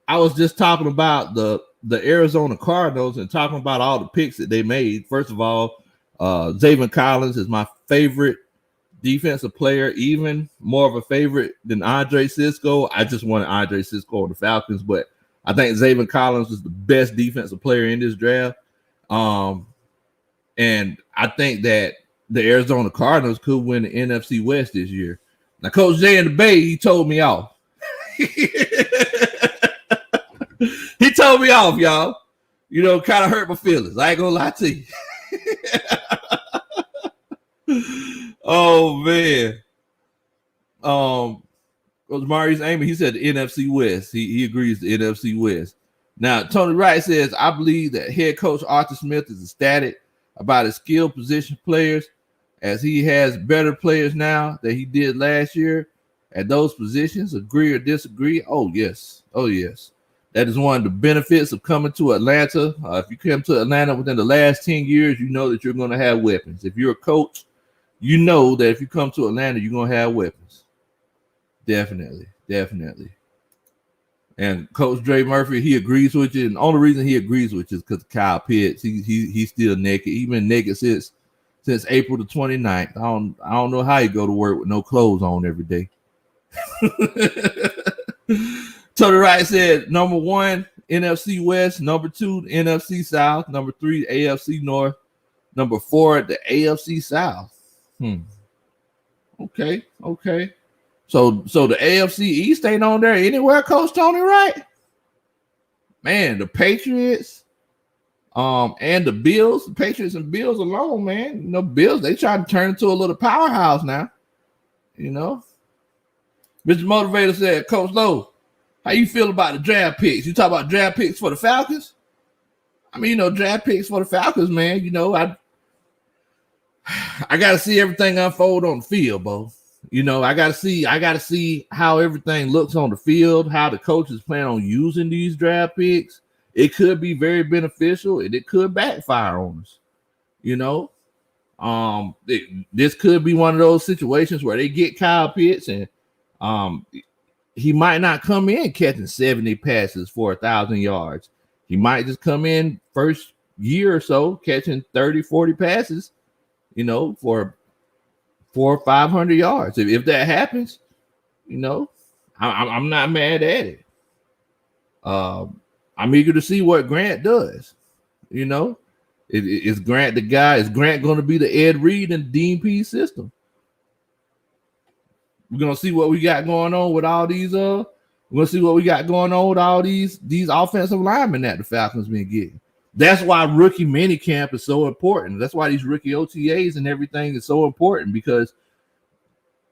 I was just talking about the Arizona Cardinals and talking about all the picks that they made. First of all, Zaven Collins is my favorite defensive player, even more of a favorite than Andre Cisco. I just wanted Andre Cisco on the Falcons, but I think Zaven Collins is the best defensive player in this draft. And I think that the Arizona Cardinals could win the NFC West this year. Now, Coach Jay in the Bay, he told me off. He told me off, y'all. You know, kind of hurt my feelings. I ain't gonna lie to you. Oh man. Coach Maurice Amy, he said the NFC West. He agrees the NFC West. Now, Tony Wright says, I believe that head coach Arthur Smith is ecstatic about his skilled position players as he has better players now than he did last year at those positions. Agree or disagree? Oh, yes. Oh, yes. That is one of the benefits of coming to Atlanta. If you come to Atlanta within the last 10 years, you know that you're going to have weapons. If you're a coach, you know that if you come to Atlanta, you're going to have weapons. Definitely. And Coach Dre Murphy, he agrees with you. And the only reason he agrees with you is because Kyle Pitts. He's still naked. He's been naked since April the 29th. I don't know how you go to work with no clothes on every day. Tony Wright said, number 1, NFC West. Number 2, the NFC South. Number 3, the AFC North. Number 4, the AFC South. Okay. So the AFC East ain't on there anywhere, Coach Tony Wright? Man, the Patriots, and the Bills, the Patriots and Bills alone, man. You know, Bills, they trying to turn into a little powerhouse now. You know? Mr. Motivator said, Coach Lowe, how you feel about the draft picks? You talk about draft picks for the Falcons? I mean, you know, draft picks for the Falcons, man. You know, I got to see everything unfold on the field, Bo. You know, I gotta see how everything looks on the field, how the coaches plan on using these draft picks. It could be very beneficial and it could backfire on us. You know, this could be one of those situations where they get Kyle Pitts and he might not come in catching 70 passes for 1,000 yards. He might just come in first year or so catching 30, 40 passes, you know, for 400 or 500 yards. If that happens, you know, I'm not mad at it. I'm eager to see what Grant does. You know, is Grant the guy? Is Grant going to be the Ed Reed and DP system? We're gonna see what we got going on with all these. We're gonna see what we got going on with all these offensive linemen that the Falcons been getting. That's why rookie minicamp is so important. That's why these rookie OTAs and everything is so important, because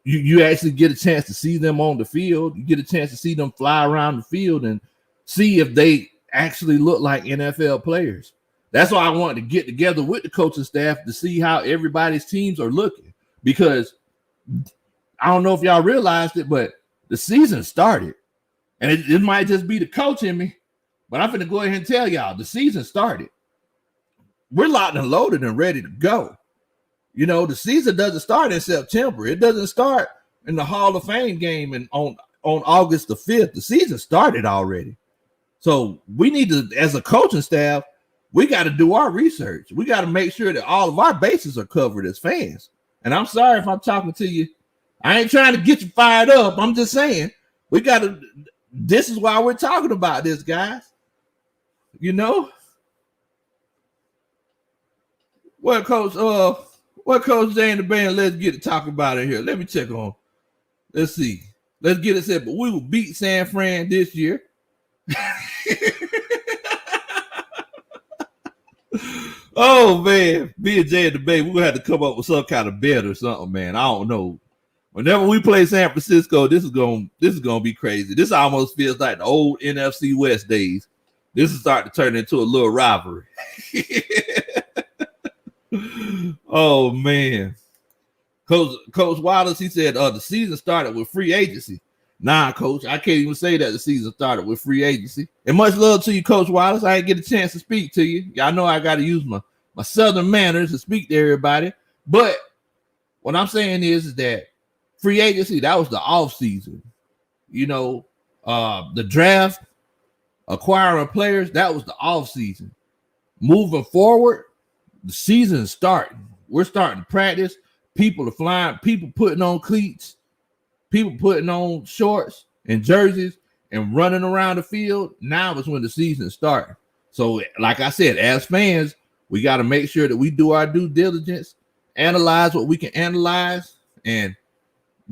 you actually get a chance to see them on the field. You get a chance to see them fly around the field and see if they actually look like NFL players. That's why I wanted to get together with the coaching staff to see how everybody's teams are looking, because I don't know if y'all realized it, but the season started. And it might just be the coach in me, but I'm going to go ahead and tell y'all, the season started. We're locked and loaded and ready to go. You know, the season doesn't start in September. It doesn't start in the Hall of Fame game and on August the 5th. The season started already. So we need to, as a coaching staff, we got to do our research. We got to make sure that all of our bases are covered as fans. And I'm sorry if I'm talking to you. I ain't trying to get you fired up. I'm just saying we got to. This is why we're talking about this, guys. You know, what Coach Jay and the band? Let's get to talk about it here. Let me check on. Let's see. Let's get it set. But we will beat San Fran this year. Oh man, me and Jay and the band, we're gonna have to come up with some kind of bet or something, man. I don't know. Whenever we play San Francisco, this is gonna be crazy. This almost feels like the old NFC West days. This is starting to turn into a little rivalry. Oh man, Coach Wallace, he said the season started with free agency. Nah, Coach, I can't even say that the season started with free agency. And much love to you, Coach Wallace. I didn't get a chance to speak to you. Y'all know I got to use my Southern manners to speak to everybody. But what I'm saying is that free agency, that was the off season. You know, the draft, acquiring players, that was the off season. Moving forward, the season is starting. We're starting to practice. People are flying. People putting on cleats. People putting on shorts and jerseys and running around the field. Now is when the season starts. So, like I said, as fans, we got to make sure that we do our due diligence, analyze what we can analyze, and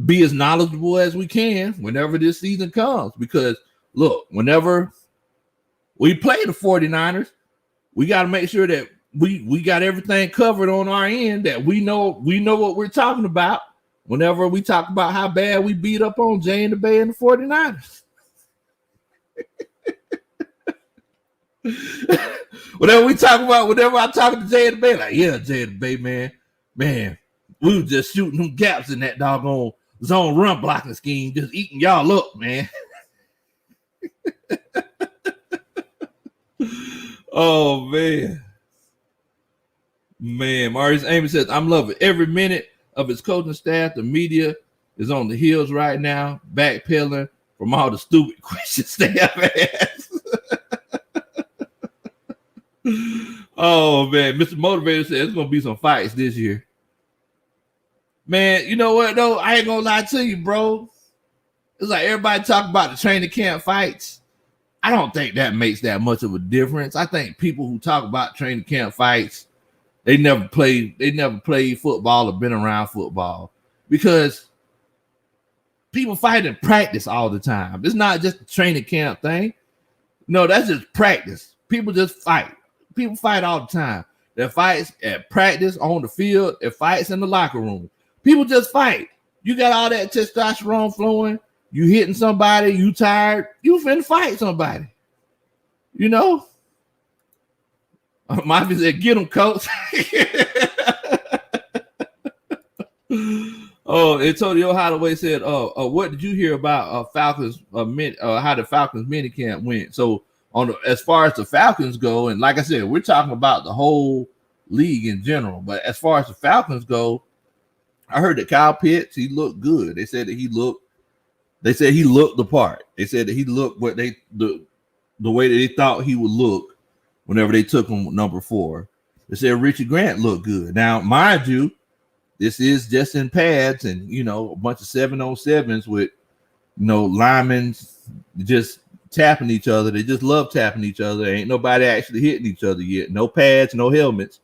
be as knowledgeable as we can whenever this season comes. Because, look, whenever we play the 49ers, we got to make sure that we got everything covered on our end, that we know what we're talking about. Whenever we talk about how bad we beat up on Jay and the Bay and the 49ers. whenever I talk to Jay and the Bay, like, yeah, Jay and the Bay, man, we was just shooting them gaps in that doggone zone run blocking scheme, just eating y'all up, man. Oh, man. Marius Amy says, I'm loving every minute of his coaching staff. The media is on the heels right now, backpedaling from all the stupid questions they have asked. Oh, man. Mr. Motivator said it's going to be some fights this year. Man, you know what, though? I ain't going to lie to you, bro. It's like everybody talk about the training camp fights. I don't think that makes that much of a difference. I think people who talk about training camp fights, they never played football or been around football, because people fight in practice all the time. It's not just a training camp thing. No, that's just practice. People just fight. People fight all the time. There are fights at practice, on the field, there are fights in the locker room. People just fight. You got all that testosterone flowing. You hitting somebody, you tired, you finna fight somebody. You know? Mafia said, get him, coach. Oh, Antonio Holloway said, what did you hear about Falcons, how the Falcons minicamp went? So as far as the Falcons go, and like I said, we're talking about the whole league in general, but as far as the Falcons go, I heard that Kyle Pitts, he looked good. They said he looked the part. They said that he looked the way that they thought he would look whenever they took him number 4. They said Richie Grant looked good. Now, mind you, this is just in pads and, a bunch of 7-on-7s with, linemen just tapping each other. They just love tapping each other. Ain't nobody actually hitting each other yet. No pads, no helmets.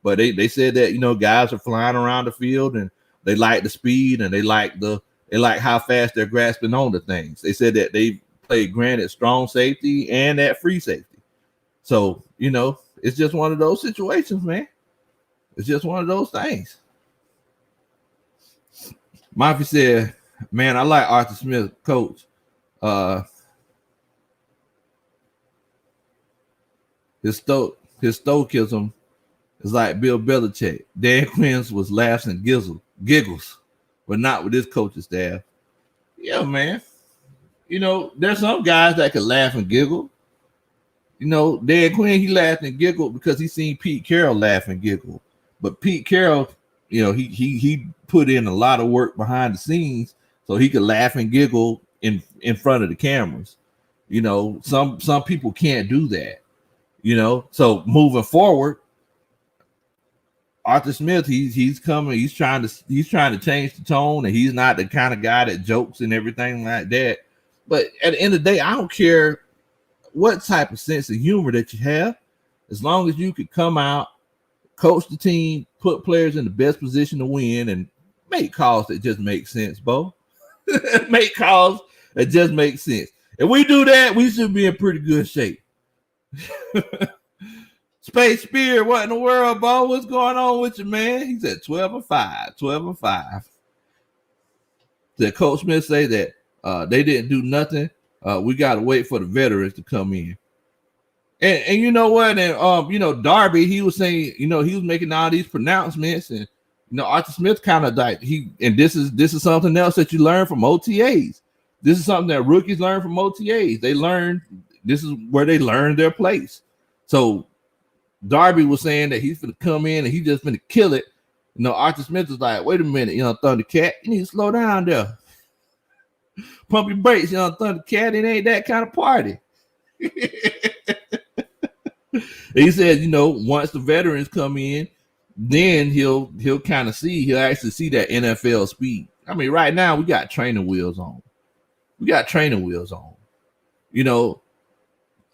But they said that, guys are flying around the field and they like the speed and they like how fast they're grasping on to things. They said that they played Grant at strong safety and at free safety. So, it's just one of those situations, man. It's just one of those things. Mafia said, man, I like Arthur Smith, coach. His stoicism is like Bill Belichick. Dan Quinn's was laughs and giggles, but not with his coaching staff. Yeah, man. There's some guys that can laugh and giggle. Dan Quinn, he laughed and giggled because he seen Pete Carroll laugh and giggle. But Pete Carroll, he put in a lot of work behind the scenes so he could laugh and giggle in front of the cameras. Some people can't do that. So moving forward, Arthur Smith, he's coming. He's trying to change the tone, and he's not the kind of guy that jokes and everything like that. But at the end of the day, I don't care what type of sense of humor that you have, as long as you could come out, coach the team, put players in the best position to win, and make calls that just make sense, Bo. Make calls that just make sense. If we do that, we should be in pretty good shape. Space Spear, what in the world, Bo? What's going on with you, man? He said 12-5. Did Coach Smith say that they didn't do nothing? We got to wait for the veterans to come in. And you know what? And Darby, he was saying, he was making all these pronouncements, and Arthur Smith kind of like this is something else that you learn from OTAs. This is something that rookies learn from OTAs. This is where they learn their place. So Darby was saying that he's going to come in and he's just going to kill it. Arthur Smith was like, wait a minute, Thundercat, you need to slow down there. Pump your brakes, Thundercat. It ain't that kind of party. He said, once the veterans come in, then he'll actually see that NFL speed. I mean, right now we got training wheels on.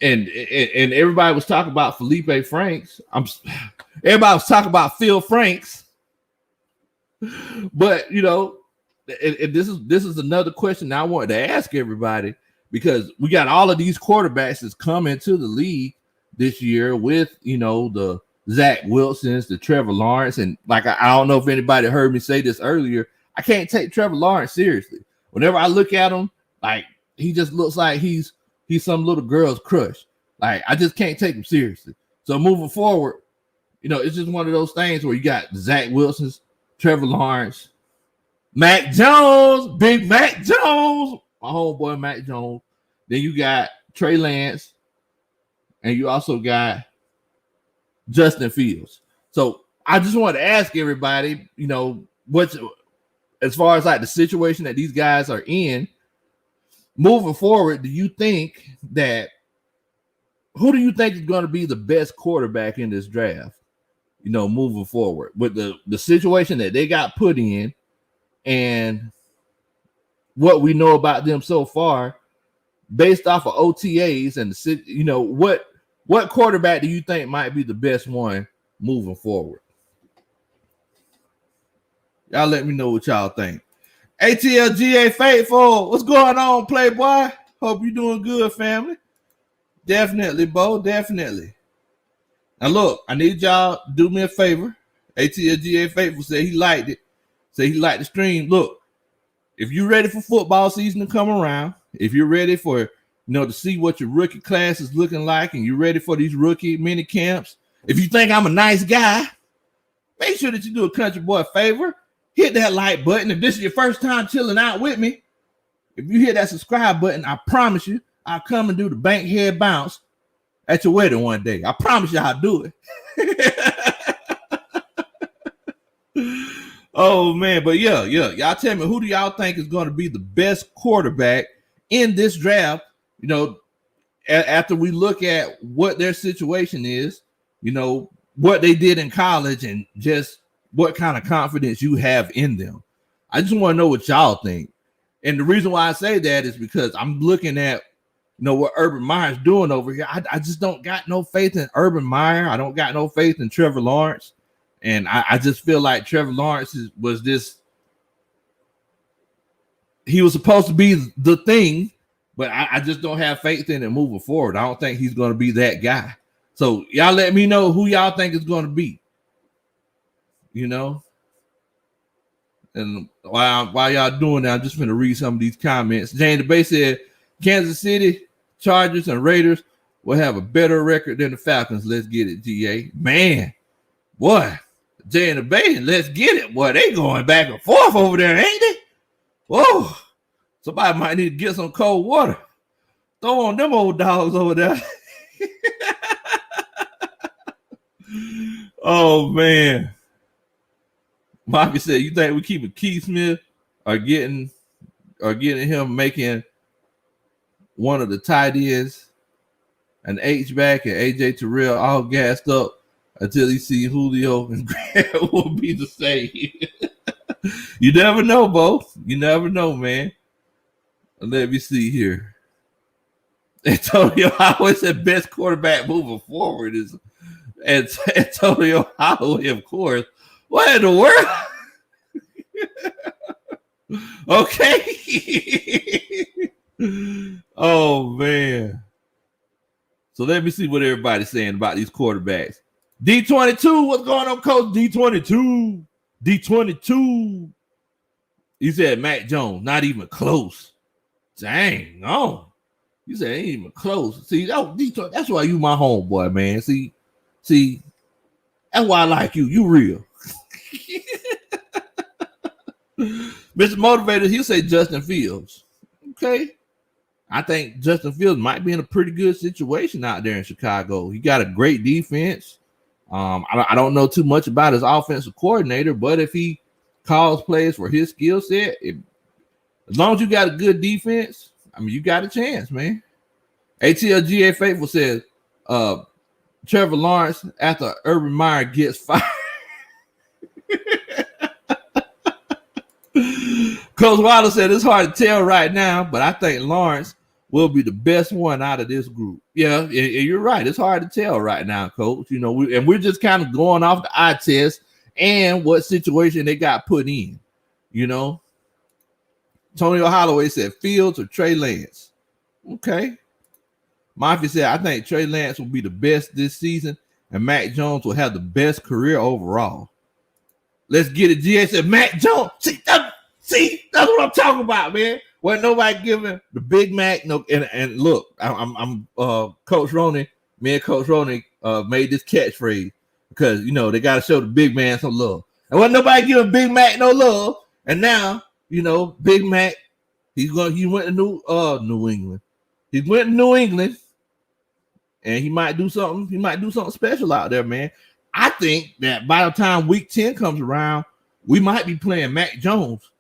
And everybody was talking about Felipe Franks. Everybody was talking about Phil Franks. But this is another question I wanted to ask everybody, because we got all of these quarterbacks that's coming to the league this year with the Zach Wilsons, the Trevor Lawrence, and like I don't know if anybody heard me say this earlier. I can't take Trevor Lawrence seriously. Whenever I look at him, like he just looks like he's some little girl's crush. Like I just can't take him seriously. So moving forward, it's just one of those things where you got Zach Wilson's, Trevor Lawrence, Mac Jones, Big Mac Jones, my homeboy Mac Jones. Then you got Trey Lance, and you also got Justin Fields. So I just want to ask everybody, what's as far as like the situation that these guys are in, moving forward, do you think that who do you think is going to be the best quarterback in this draft? Moving forward with the situation that they got put in and what we know about them so far, based off of OTAs and what quarterback do you think might be the best one moving forward? Y'all let me know what y'all think. ATLGA Faithful, what's going on, Playboy? Hope you're doing good, family. Definitely, Bo, definitely. Now, look, I need y'all to do me a favor. ATLGA Faithful said he liked it. Said he liked the stream. Look, if you're ready for football season to come around, if you're ready for, to see what your rookie class is looking like, and you're ready for these rookie mini camps, if you think I'm a nice guy, make sure that you do a country boy a favor. Hit that like button. If this is your first time chilling out with me, if you hit that subscribe button, I promise you, I'll come and do the bank head bounce at your wedding one day. I promise you I'll do it. Oh, man. But yeah. Y'all tell me, who do y'all think is going to be the best quarterback in this draft? After we look at what their situation is, what they did in college and just what kind of confidence you have in them. I just want to know what y'all think. And the reason why I say that is because I'm looking at, what Urban Meyer's doing over here. I just don't got no faith in Urban Meyer. I don't got no faith in Trevor Lawrence. And I just feel like Trevor Lawrence was this. He was supposed to be the thing, but I just don't have faith in him moving forward. I don't think he's going to be that guy. So y'all let me know who y'all think is going to be. And while y'all doing that, I'm just going to read some of these comments. Jane DeBay said, Kansas City, Chargers, and Raiders will have a better record than the Falcons. Let's get it, GA. Man, boy, Jane DeBay, let's get it. Boy, they going back and forth over there, ain't they? Whoa, somebody might need to get some cold water. Throw on them old dogs over there. Oh, man. Mafia said, you think we keeping Keith Smith or getting him making one of the tight ends, an H-back, and AJ Terrell all gassed up until he see Julio and Grant will be the same. You never know, Bo. You never know, man. Let me see here. Antonio Holloway said best quarterback moving forward is Antonio Holloway, of course. What in the world? Okay. Oh, man. So let me see what everybody's saying about these quarterbacks. D22, what's going on, Coach? D22. D22. He said Mac Jones, not even close. Dang, no. You said ain't even close. See, that's why you my homeboy, man. See, that's why I like you. You real. Mr. Motivator, he'll say Justin Fields. Okay. I think Justin Fields might be in a pretty good situation out there in Chicago. He got a great defense. I don't know too much about his offensive coordinator, but if he calls plays for his skill set, as long as you got a good defense, I mean, you got a chance, man. ATLGA Faithful says Trevor Lawrence after Urban Meyer gets fired. Coach Wilder said it's hard to tell right now, but I think Lawrence will be the best one out of this group. Yeah, you're right. It's hard to tell right now, Coach. We're just kind of going off the eye test and what situation they got put in. Antonio Holloway said Fields or Trey Lance. Okay. Mafia said, I think Trey Lance will be the best this season, and Mac Jones will have the best career overall. Let's get it. GA said Mac Jones. See, See, that's what I'm talking about, man. Wasn't nobody giving the Big Mac no. And look, I'm Coach Roney. Me and Coach Roney made this catchphrase because they got to show the big man some love. And wasn't nobody giving Big Mac no love. And now Big Mac, he went to New England. He went to New England, and he might do something. He might do something special out there, man. I think that by the time Week 10 comes around, we might be playing Mac Jones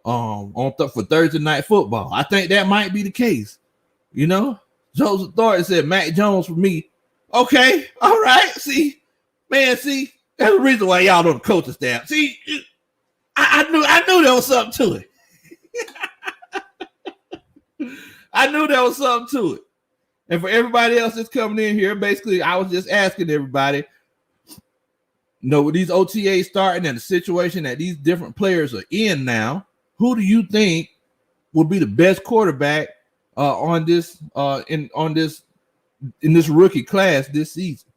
for Thursday Night Football. I think that might be the case. Joseph Thornton said Mac Jones for me. Okay, all right. See, that's the reason why y'all don't coach the staff. See, I knew there was something to it. I knew there was something to it. And for everybody else that's coming in here, basically, I was just asking everybody, with these OTAs starting and the situation that these different players are in now, who do you think will be the best quarterback in this rookie class this season?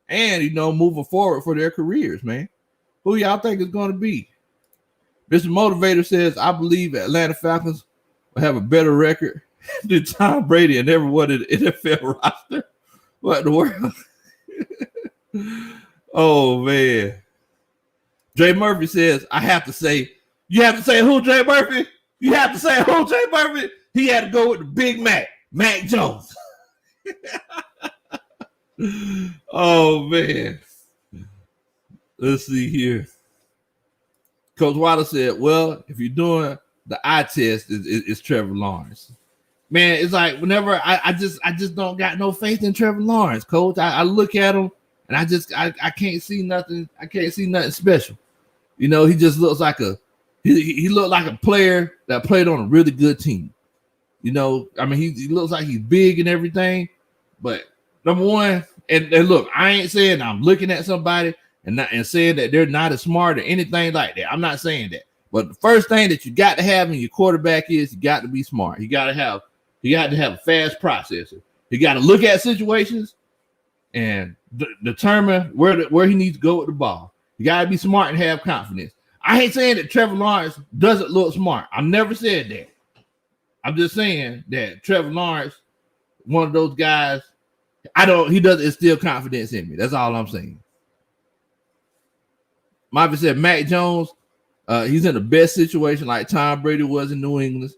And moving forward for their careers, man. Who y'all think is going to be? Mr. Motivator says, I believe Atlanta Falcons will have a better record than Tom Brady and everyone in the NFL roster. What in the world? Oh, man. Jay Murphy says, I have to say, you have to say who, Jay Murphy? You have to say who, Jay Murphy? He had to go with the Big Mac, Mac Jones. Oh, man. Let's see here. Coach Water said, well, if you're doing the eye test, it's Trevor Lawrence. Man, it's like whenever I just don't got no faith in Trevor Lawrence, Coach. I look at him and I can't see nothing. I can't see nothing special. He just looks like he looked like a player that played on a really good team. He looks like he's big and everything. But number one, and look, I ain't saying I'm looking at somebody and saying that they're not as smart or anything like that. I'm not saying that. But the first thing that you got to have in your quarterback is you got to be smart. You got to have a fast processor. You got to look at situations and determine where he needs to go with the ball. You got to be smart and have confidence. I ain't saying that Trevor Lawrence doesn't look smart. I've never said that. I'm just saying that Trevor Lawrence, one of those guys, he doesn't instill confidence in me. That's all I'm saying. Marvin said Mac Jones, he's in the best situation like Tom Brady was in New England.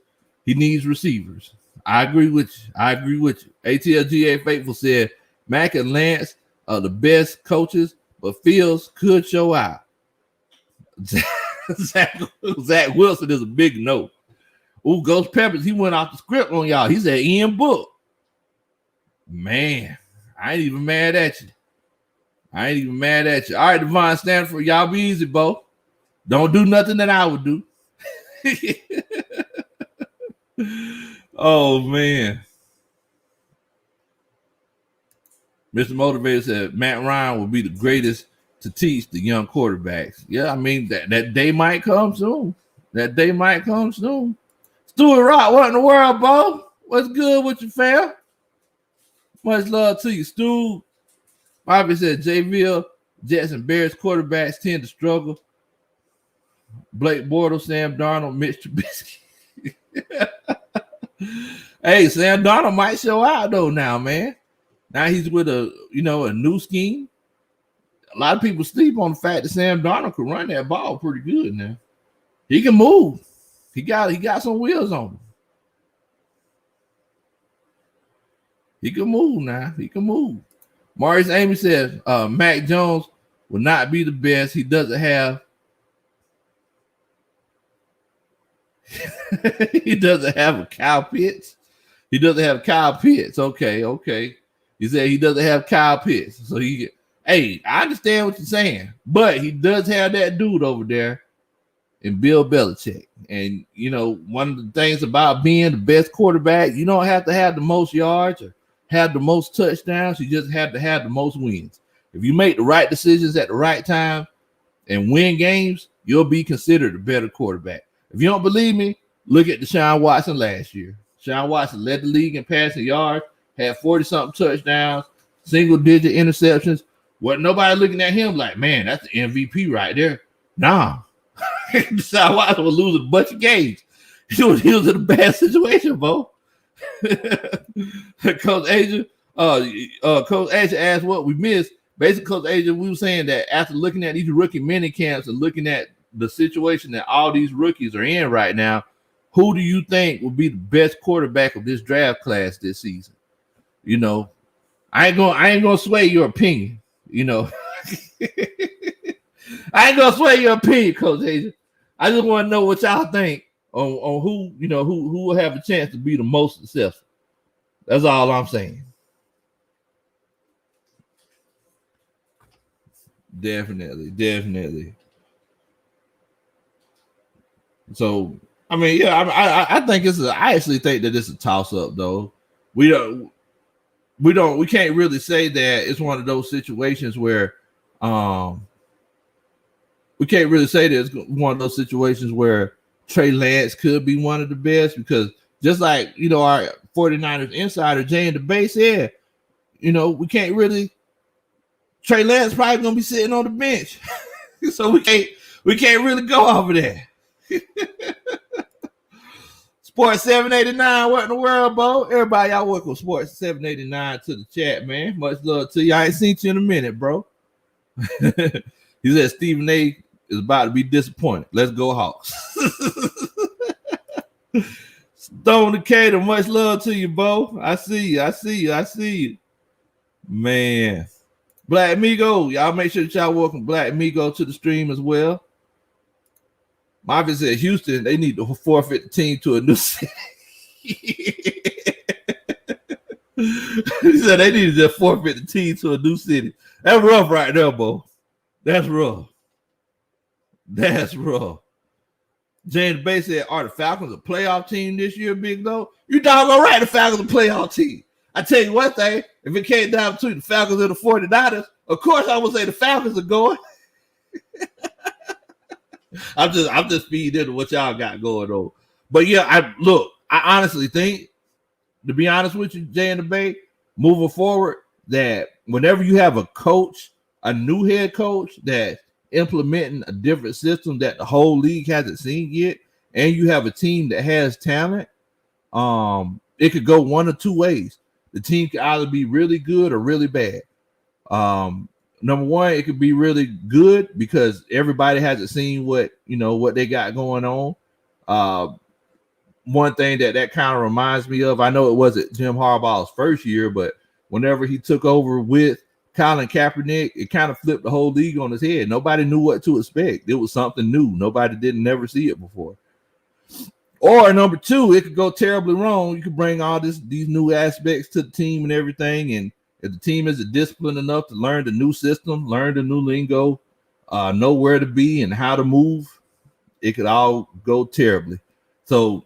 He needs receivers. I agree with you. ATLGA Faithful said Mac and Lance are the best coaches, but Fields could show out. Zach Wilson is a big no. Ooh, Ghost Peppers, he went off the script on y'all. He said Ian Book. Man, I ain't even mad at you. All right, Devon Stanford, y'all be easy, Bo. Don't do nothing that I would do. Oh, man. Mr. Motivator said Matt Ryan will be the greatest to teach the young quarterbacks. Yeah, I mean, that day might come soon. Stuart Rock, what in the world, Bo? What's good with you, fam? Much love to you, Stu. Bobby said Jayville, Jets, and Bears quarterbacks tend to struggle. Blake Bortles, Sam Darnold, Mitch Trubisky. Hey, Sam Darnold might show out though now, man. Now he's with a new scheme. A lot of people sleep on the fact that Sam Darnold can run that ball pretty good now. He can move. He got some wheels on him. He can move now. Maurice Amy says Mac Jones will not be the best. He doesn't have a Kyle Pitts. Okay. He said he doesn't have Kyle Pitts. So I understand what you're saying, but he does have that dude over there in Bill Belichick. And one of the things about being the best quarterback, you don't have to have the most yards or have the most touchdowns. You just have to have the most wins. If you make the right decisions at the right time and win games, you'll be considered a better quarterback. If you don't believe me, look at Deshaun Watson last year. Deshaun Watson led the league in passing yards, had 40-something touchdowns, single-digit interceptions. Wasn't nobody looking at him like, man, that's the MVP right there. Nah. Washington was losing a bunch of games. He was in a bad situation, Bo. Coach Asia, Coach Asia asked what we missed. Basically, Coach Asia, we were saying that after looking at these rookie mini camps and looking at the situation that all these rookies are in right now, who do you think will be the best quarterback of this draft class this season? You know, I ain't gonna sway your opinion. You know, I ain't gonna sway your opinion, Coach Asia. I just want to know what y'all think on who, you know, who will have a chance to be the most successful. That's all I'm saying. Definitely. So, I mean, yeah, I think I actually think that it's a toss up though. We can't really say that it's one of those situations where, we can't really say that it's one of those situations where Trey Lance could be one of the best, because just like, you know, our 49ers insider Jay in the Bay said, you know, we can't really, Trey Lance probably gonna be sitting on the bench. So we can't really go off of that. Sports 789, what in the world, Bo? Everybody, y'all welcome Sports 789 to the chat, man. Much love to you. I ain't seen you in a minute, bro. He said Stephen A is about to be disappointed. Let's go Hawks. Stone Decatur, much love to you, Bo. I see you. Man. Black Migo, y'all make sure that y'all welcome Black Migo to the stream as well. Marvin said Houston, they need to forfeit the team to a new city. He said they needed to forfeit the team to a new city. That's rough right there, Bo. That's rough. James Bay said, are the Falcons a playoff team this year, Big Dog? You doggone right, the Falcons a playoff team. I tell you one thing, if it came down to the Falcons and the 49ers, of course I would say the Falcons are going. I'm just feeding into what y'all got going on. But yeah, I honestly think, to be honest with you, Jay and the Bay, moving forward, that whenever you have a coach, a new head coach that's implementing a different system that the whole league hasn't seen yet, and you have a team that has talent, it could go one or two ways. The team could either be really good or really bad. Number one, it could be really good because everybody hasn't seen what they got going on. One thing that kind of reminds me of, I know it wasn't Jim Harbaugh's first year, but whenever he took over with Colin Kaepernick, it kind of flipped the whole league on his head. Nobody knew what to expect. It was something new. Nobody didn't never see it before. Or number two, it could go terribly wrong. You could bring all these new aspects to the team and everything, and if the team isn't disciplined enough to learn the new system, learn the new lingo, know where to be and how to move, it could all go terribly. So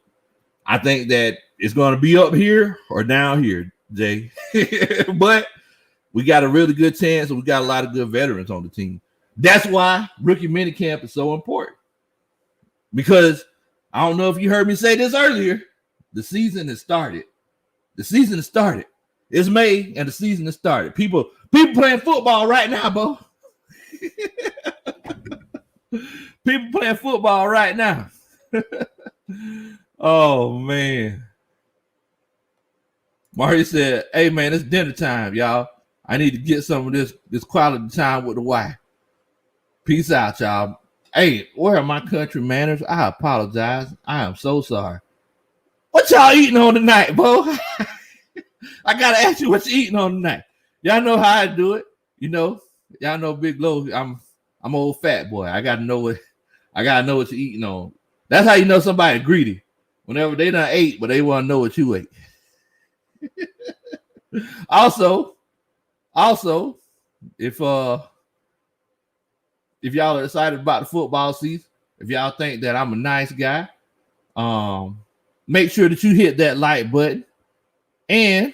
I think that it's going to be up here or down here, Jay. But we got a really good chance, and we got a lot of good veterans on the team. That's why rookie minicamp is so important. Because I don't know if you heard me say this earlier, the season has started. It's May and the season has started. People playing football right now, Bo. People playing football right now. Oh man. Mario said, hey man, it's dinner time, y'all. I need to get some of this quality time with the wife. Peace out, y'all. Hey, where are my country manners? I apologize. I am so sorry. What y'all eating on tonight, Bo? I gotta ask you what you eating on tonight. Y'all know how I do it. You know, y'all know Big Low. I'm old fat boy. I gotta know what you're eating on. That's how you know somebody greedy. Whenever they done ate, but they want to know what you ate. Also, if y'all are excited about the football season, if y'all think that I'm a nice guy, make sure that you hit that like button and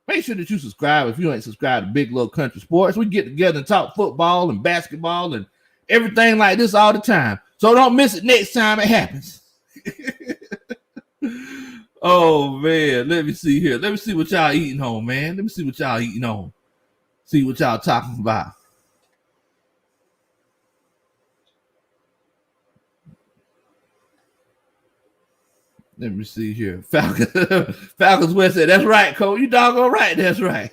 make sure that you subscribe if you ain't subscribed to Big Low Country Sports. We get together and talk football and basketball and everything like this all the time. So don't miss it next time it happens. Oh, man. Let me see here. Let me see what y'all eating on, man. Let me see what y'all eating on. See what y'all talking about. Let me see here. Falcons West said, that's right, Coach. You doggone right. That's right.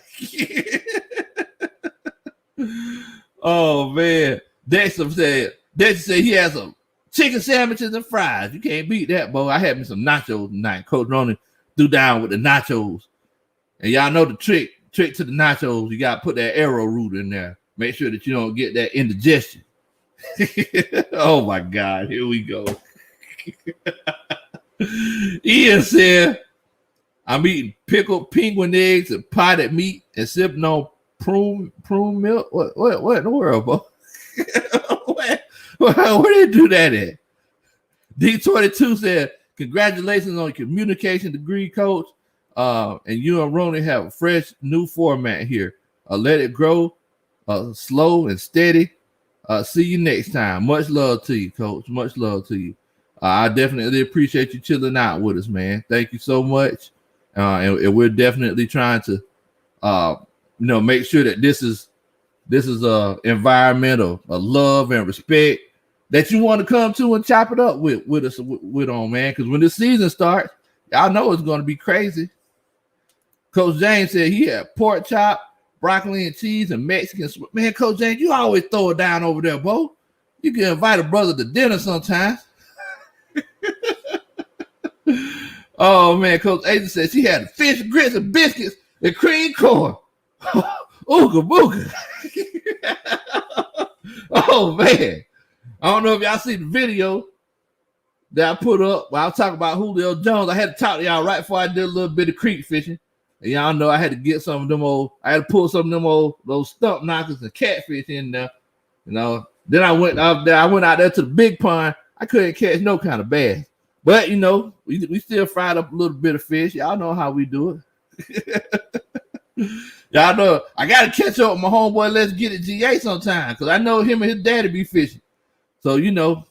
Oh, man. Dexter said he has some chicken sandwiches and fries. You can't beat that, boy. I had me some nachos tonight. Coach Roney threw down with the nachos. And y'all know the trick to the nachos. You got to put that arrow root in there. Make sure that you don't get that indigestion. Oh, my God. Here we go. Ian said, I'm eating pickled penguin eggs and potted meat and sipping on prune milk. What in the world, boy? Where did they do that at? D22 said, congratulations on your communication degree, Coach. And you and Ronnie have a fresh new format here. Let it grow slow and steady. See you next time. Much love to you, Coach. Much love to you. I definitely appreciate you chilling out with us, man. Thank you so much. And we're definitely trying to, make sure that this is a environment of love and respect that you want to come to and chop it up with us on, man. Because when the season starts, y'all know it's going to be crazy. Coach James said he had pork chop, broccoli and cheese, and Mexican. Man, Coach James, you always throw it down over there, Bo. You can invite a brother to dinner sometimes. Oh, man, Coach Aiden said she had fish, grits, and biscuits and cream corn. Ooga booga. Oh, man. I don't know if y'all see the video that I put up while I was talking about Julio Jones. I had to talk to y'all right before I did a little bit of creek fishing. And y'all know I had to get some of them I had to pull some of them those stump knockers and catfish in there. Then I went out there to the big pond. I couldn't catch no kind of bass. But, we still fried up a little bit of fish. Y'all know how we do it. Y'all know I got to catch up with my homeboy. Let's get it GA sometime because I know him and his daddy be fishing. So,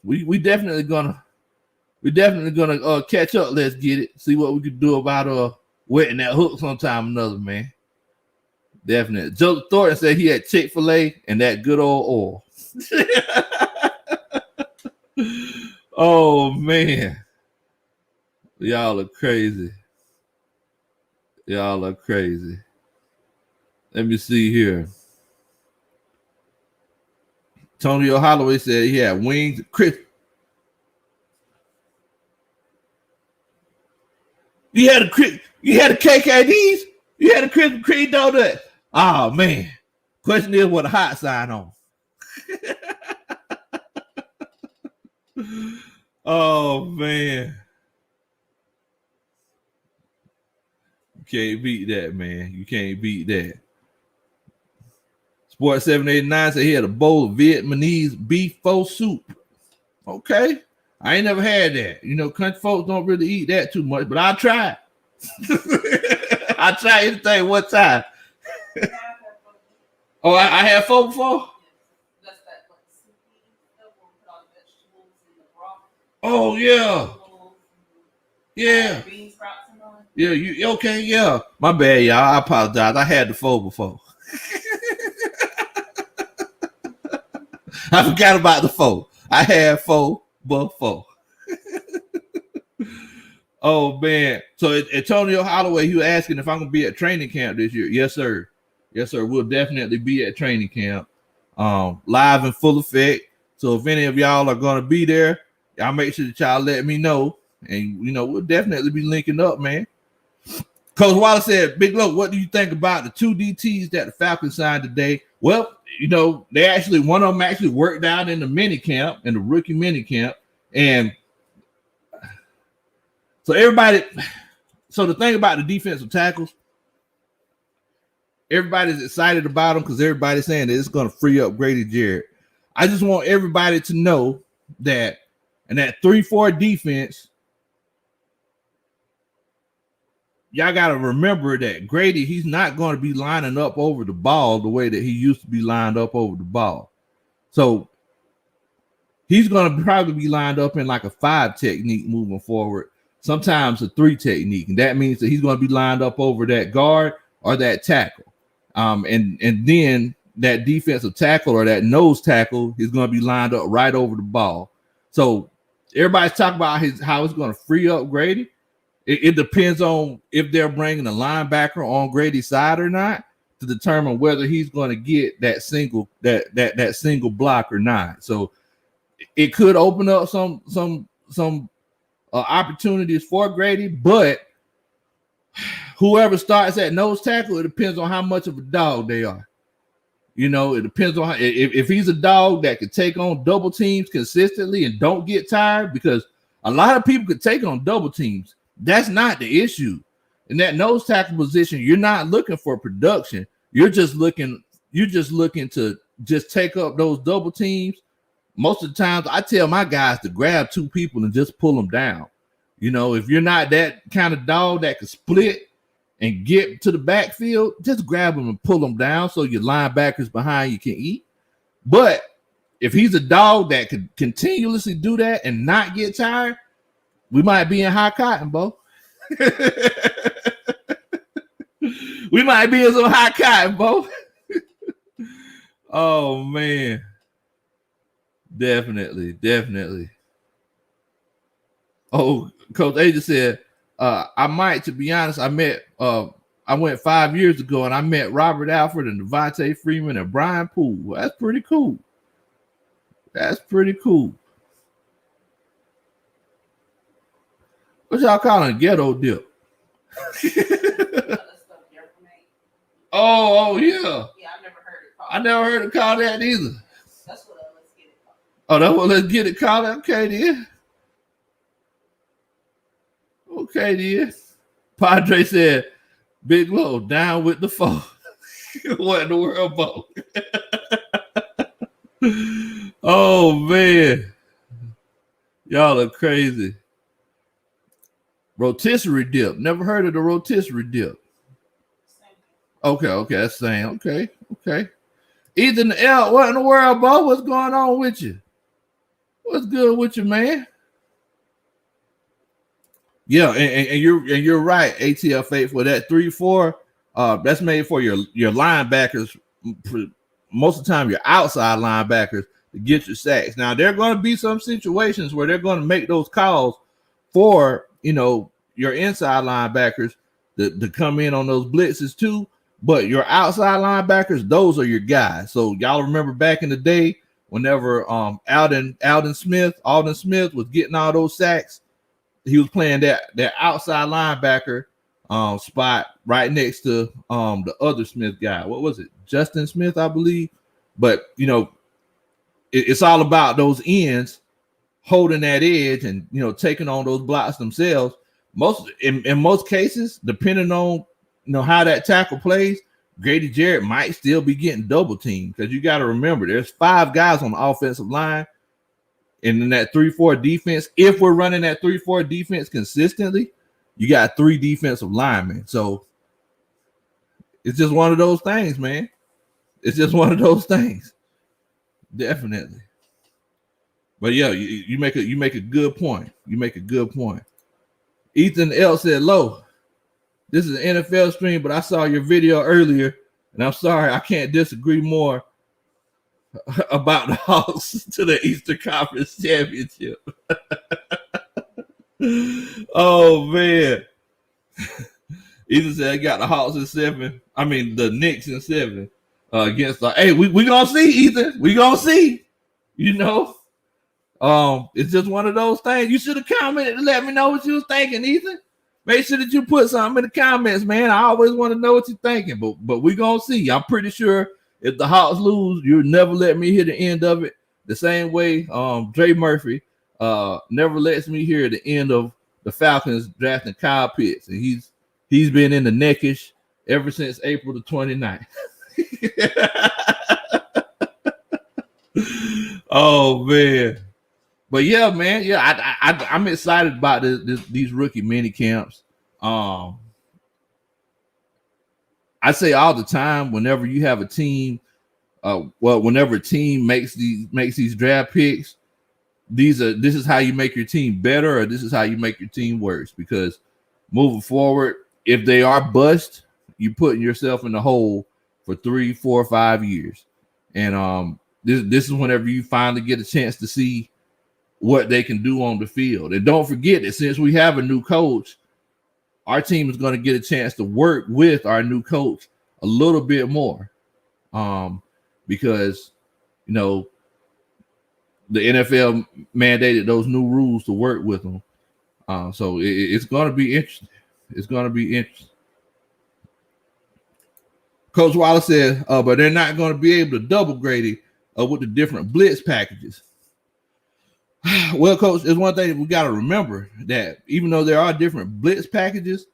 we definitely gonna catch up. Let's get it. See what we can do about wetting that hook sometime or another, man. Definitely. Joe Thornton said he had Chick-fil-A and that good old oil. Oh, man. Y'all are crazy. Y'all are crazy. Let me see here. Tonio Holloway said he had wings. Chris, you had a KKDs? You had a Krispy Kreme donut? Oh, man. Question is what a hot sign on. Oh, man. You can't beat that, man. You can't beat that. Sports 789 said he had a bowl of Vietnamese beef pho soup. Okay. I ain't never had that. Country folks don't really eat that too much, but I'll try it. I'll try anything one time. Oh, I had pho before? Oh, yeah. Yeah. Yeah, you okay? Yeah. My bad, y'all. I apologize. I had the pho before. I forgot about the pho. I had pho before. Oh, man. So Antonio Holloway, he was asking if I'm going to be at training camp this year. Yes, sir. Yes, sir. We'll definitely be at training camp. Live in full effect. So if any of y'all are going to be there, y'all make sure that y'all let me know. And, we'll definitely be linking up, man. Coach Wallace said, Big Low, what do you think about the 2 DTs that the Falcons signed today? Well, one of them actually worked out in the mini camp, in the rookie mini camp. And so the thing about the defensive tackles, everybody's excited about them because everybody's saying that it's going to free up Grady Jarrett. I just want everybody to know that in that 3-4 defense, y'all got to remember that Grady, he's not going to be lining up over the ball the way that he used to be lined up over the ball. So he's going to probably be lined up in like a 5 technique moving forward, sometimes a 3 technique. And that means that he's going to be lined up over that guard or that tackle. And then that defensive tackle or that nose tackle is going to be lined up right over the ball. So everybody's talking about how it's going to free up Grady. It depends on if they're bringing a linebacker on Grady's side or not to determine whether he's going to get that single block or not. So it could open up some opportunities for Grady, but whoever starts at nose tackle, it depends on how much of a dog they are. You know, it depends on if he's a dog that can take on double teams consistently and don't get tired, because a lot of people could take on double teams. That's not the issue. In that nose tackle position, you're not looking for production. You're just looking to just take up those double teams. Most of the times I tell my guys to grab two people and just pull them down. You know, if you're not that kind of dog that can split and get to the backfield, just grab them and pull them down so your linebackers behind you can eat. But if he's a dog that could continuously do that and not get tired, we might be in high cotton, Bo. We might be in some high cotton, Bo. Oh, man. Definitely. Oh, Coach A just said, I might, to be honest, I went 5 years ago and I met Robert Alford and Devontae Freeman and Brian Poole. Well, that's pretty cool. What y'all calling ghetto dip? Oh, yeah. Yeah, I never heard it called that either. That's what Let's Get It called. Oh, that's what Let's Get It called. Okay, then. Padre said, Big Low, down with the foe. What in the world, Bo? Oh, man. Y'all are crazy. Rotisserie dip. Never heard of the rotisserie dip. Okay, that's same. Okay. Ethan L, what in the world, Bo? What's going on with you? What's good with you, man? Yeah, and you're right, ATL8, for that 3-4. That's made for your linebackers. Most of the time, your outside linebackers to get your sacks. Now, there are going to be some situations where they're going to make those calls for, you know, your inside linebackers to come in on those blitzes too. But your outside linebackers, those are your guys. So y'all remember back in the day, whenever Alden Smith was getting all those sacks, he was playing that outside linebacker spot right next to the other Smith guy. What was it? Justin Smith, I believe. But you know, it's all about those ends holding that edge and, you know, taking on those blocks themselves. In most cases, depending on, you know, how that tackle plays, Grady Jarrett might still be getting double teamed, because you got to remember there's 5 guys on the offensive line. And in that 3-4 defense, if we're running that 3-4 defense consistently, you got 3 defensive linemen. So it's just one of those things, man. It's just one of those things. Definitely. But yeah, you make a good point. Ethan L said, Low, this is an NFL stream, but I saw your video earlier, and I'm sorry, I can't disagree more about the Hawks to the Eastern Conference Championship. Oh, man. Ethan said, I got the Hawks in 7. I mean, the Knicks in 7 against the. Hey, we going to see, Ethan. We going to see. You know? It's just one of those things. You should have commented and let me know what you was thinking, Ethan. Make sure that you put something in the comments, man. I always want to know what you're thinking, but we're gonna see. I'm pretty sure if the Hawks lose, you'll never let me hear the end of it. The same way Dre Murphy never lets me hear the end of the Falcons drafting Kyle Pitts, and he's been in the neckish ever since April the 29th. Oh, man. But yeah, man, yeah, I'm excited about these rookie mini camps. I say all the time, whenever you have a team, whenever a team makes these draft picks, this is how you make your team better, or this is how you make your team worse. Because moving forward, if they are bust, you're putting yourself in the hole for 3, 4, 5 years. And this is whenever you finally get a chance to see what they can do on the field. And don't forget that since we have a new coach, our team is going to get a chance to work with our new coach a little bit more, because the NFL mandated those new rules to work with them. So it's going to be interesting. It's going to be interesting. Coach Wallace said, but they're not going to be able to double Grady with the different blitz packages. Well, Coach, there's one thing that we got to remember, that even though there are different blitz packages,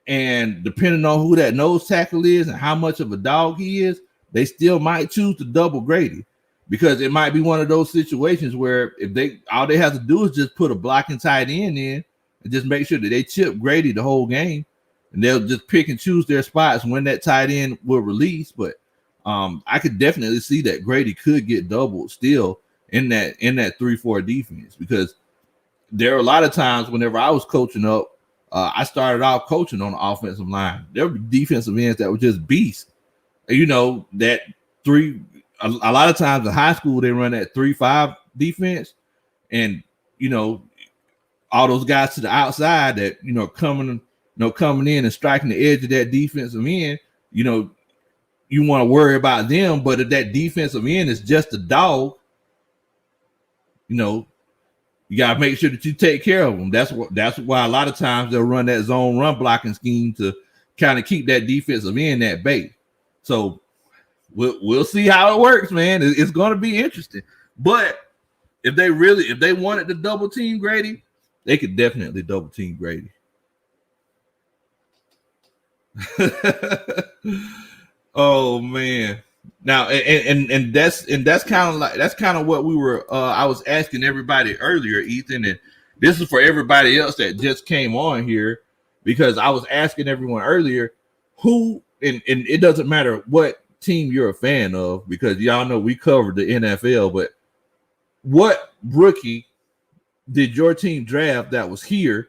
and depending on who that nose tackle is and how much of a dog he is, they still might choose to double Grady, because it might be one of those situations where if all they have to do is just put a blocking tight end in and just make sure that they chip Grady the whole game, and they'll just pick and choose their spots when that tight end will release. But I could definitely see that Grady could get doubled still in that 3-4 defense, because there are a lot of times whenever I was coaching up, I started off coaching on the offensive line. There were defensive ends that were just beasts. That a lot of times in high school they run that 3-5 defense, and all those guys to the outside that coming in and striking the edge of that defensive end. You want to worry about them, but if that defensive end is just a dog, you got to make sure that you take care of them. That's why a lot of times they'll run that zone run blocking scheme to kind of keep that defensive end at bay. So we'll see how it works, man. It's going to be interesting. But if they wanted to double team Grady, they could definitely double team Grady. Oh man. Now and that's kind of what we were I was asking everybody earlier, Ethan, and this is for everybody else that just came on here, because I was asking everyone earlier who, and it doesn't matter what team you're a fan of, because y'all know we covered the NFL, but what rookie did your team draft that was here?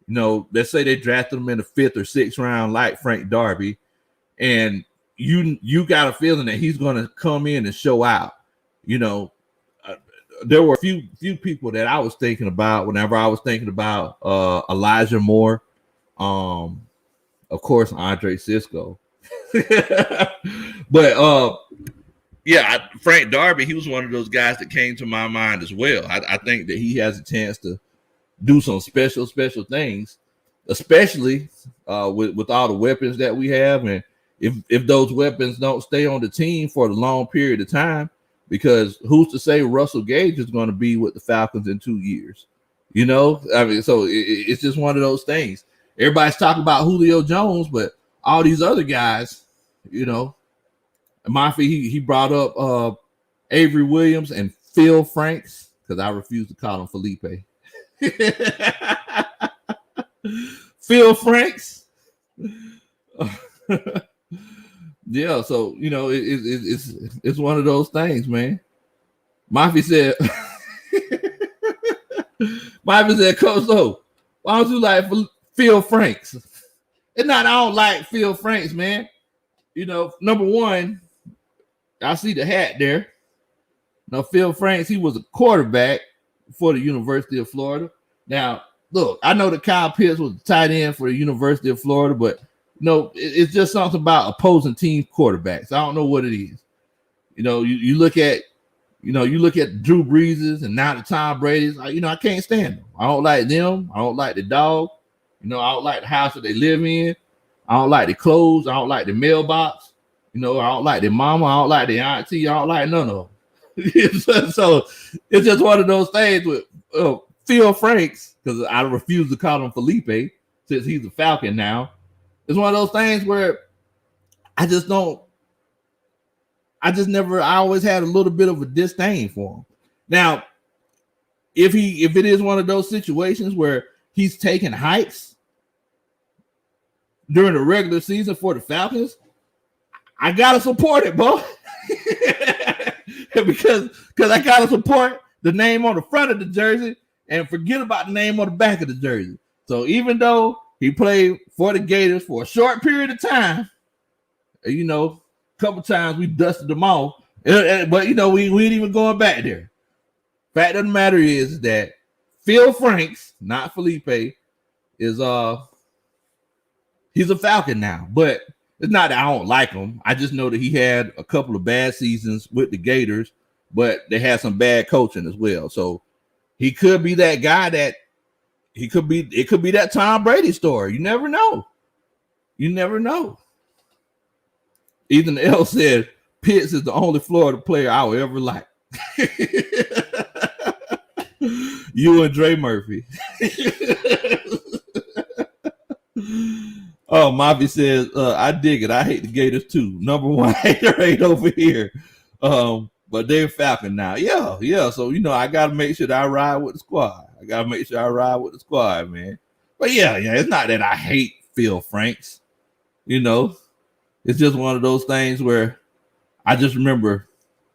Let's say they drafted him in the 5th or 6th round, like Frank Darby, and you got a feeling that he's going to come in and show out. There were a few people that I was thinking about whenever I was thinking about Elijah Moore, of course Andre Sisco, but Frank Darby, he was one of those guys that came to my mind as well. I think that he has a chance to do some special things, especially with all the weapons that we have, and if those weapons don't stay on the team for a long period of time, because who's to say Russell Gage is going to be with the Falcons in 2 years? So it's just one of those things. Everybody's talking about Julio Jones, but all these other guys, Mafia, he brought up Avery Williams and Phil Franks, because I refuse to call him Felipe. Phil Franks. Yeah, so it's one of those things, man. Mafia said, Coach O, why don't you like Phil Franks? It's not I don't like Phil Franks, man. Number one, I see the hat there. Now, Phil Franks, he was a quarterback for the University of Florida. Now, look, I know that Kyle Pitts was the tight end for the University of Florida, but it's just something about opposing team quarterbacks. I don't know what it is. You look at Drew Breeses and now the Tom Brady's. I can't stand them. I don't like them. I don't like the dog. I don't like the house that they live in. I don't like the clothes. I don't like the mailbox. I don't like the mama. I don't like the auntie. I don't like none of them. So it's just one of those things with Phil Franks, because I refuse to call him Felipe since he's a Falcon now. It's one of those things where I always had a little bit of a disdain for him. Now, if it is one of those situations where he's taking hikes during the regular season for the Falcons, I gotta support it, bro. because I gotta support the name on the front of the jersey and forget about the name on the back of the jersey. So even though he played for the Gators for a short period of time, a couple times we dusted them off, but we ain't even going back there. Fact of the matter is that Phil Franks, not Felipe, is He's a Falcon now, but it's not that I don't like him. I just know that he had a couple of bad seasons with the Gators, but they had some bad coaching as well. So he could be that guy that it could be that Tom Brady story. You never know. You never know. Ethan L said Pitts is the only Florida player I would ever like. You and Dre Murphy. Oh, Mavi says, I dig it. I hate the Gators too. Number one hater right over here. But they're Falcon now. Yeah. So, I got to make sure that I ride with the squad. Man. But yeah, it's not that I hate Phil Franks. It's just one of those things where I just remember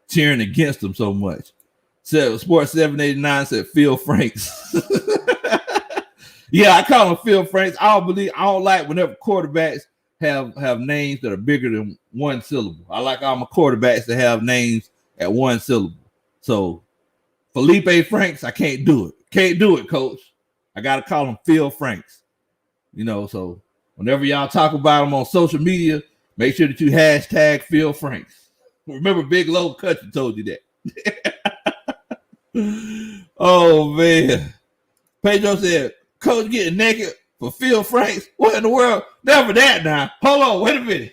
cheering against him so much. Said Sports 789 said Phil Franks. Yeah, I call him Phil Franks. I don't like whenever quarterbacks have names that are bigger than one syllable. I like all my quarterbacks to have names at one syllable. So Felipe Franks, I can't do it. Can't do it, coach. I gotta call him Phil Franks. So whenever y'all talk about him on social media, make sure that you hashtag Phil Franks. Remember, Big Low Country told you that. Oh man. Pedro said, Coach getting naked for Phil Franks. What in the world? Never that now. Hold on, wait a minute.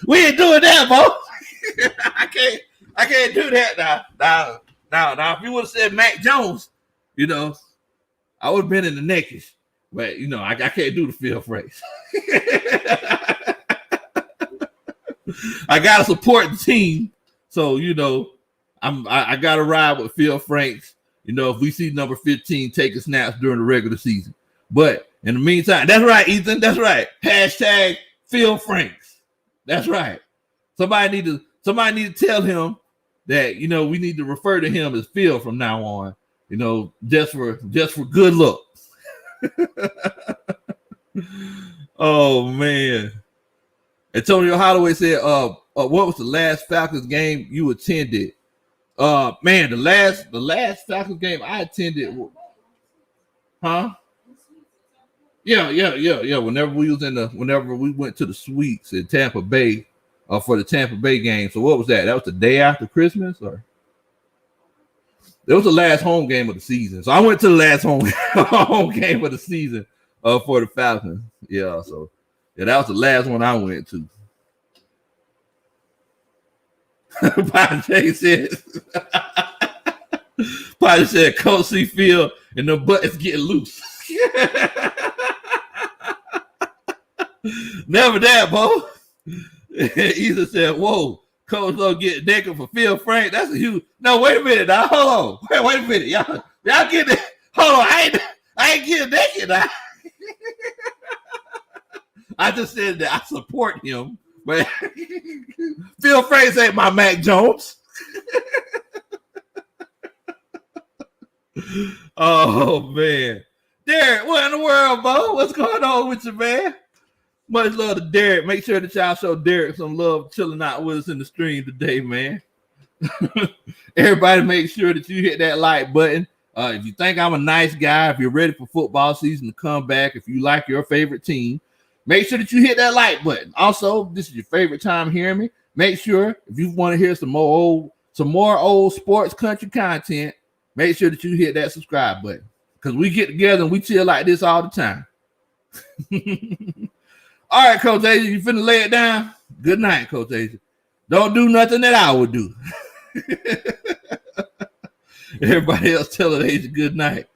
We ain't doing that, Bo. I can't do that now. Now, if you would have said Mac Jones, I would have been in the naked. But I can't do the Phil Franks. I gotta support the team. So, I gotta ride with Phil Franks. If we see number 15 taking snaps during the regular season. But in the meantime, that's right, Ethan. That's right. Hashtag Phil Franks. That's right. Somebody need to tell him that we need to refer to him as Phil from now on. Just for good luck. Oh man. Antonio Holloway said, what was the last Falcons game you attended? Man, the last Falcons game I attended, huh? Yeah. Whenever we went to the suites in Tampa Bay, for the Tampa Bay game. So what was that? That was the day after Christmas, or it was the last home game of the season. So I went to the last home game of the season, for the Falcons. Yeah. So yeah, that was the last one I went to. Padre said, Coach C Phil and the butt is getting loose. Never that, Bo. Either said, whoa, Coach Lowe get naked for Phil Frank. That's a huge. No, wait a minute now. Hold on. Wait a minute. Y'all get it. Hold on. I ain't getting naked now. I just said that I support him. But Phil Franks ain't my Mac Jones. Oh, man. Derek, what in the world, Bo? What's going on with you, man? Much love to Derek. Make sure that y'all show Derek some love chilling out with us in the stream today, man. Everybody make sure that you hit that like button. If you think I'm a nice guy, if you're ready for football season to come back, if you like your favorite team, make sure that you hit that like button. Also, this is your favorite time hearing me. Make sure if you want to hear some more old sports country content, make sure that you hit that subscribe button. Because we get together and we chill like this all the time. All right, Coach Asia, you finna lay it down? Good night, Coach Asia. Don't do nothing that I would do. Everybody else telling Asia good night.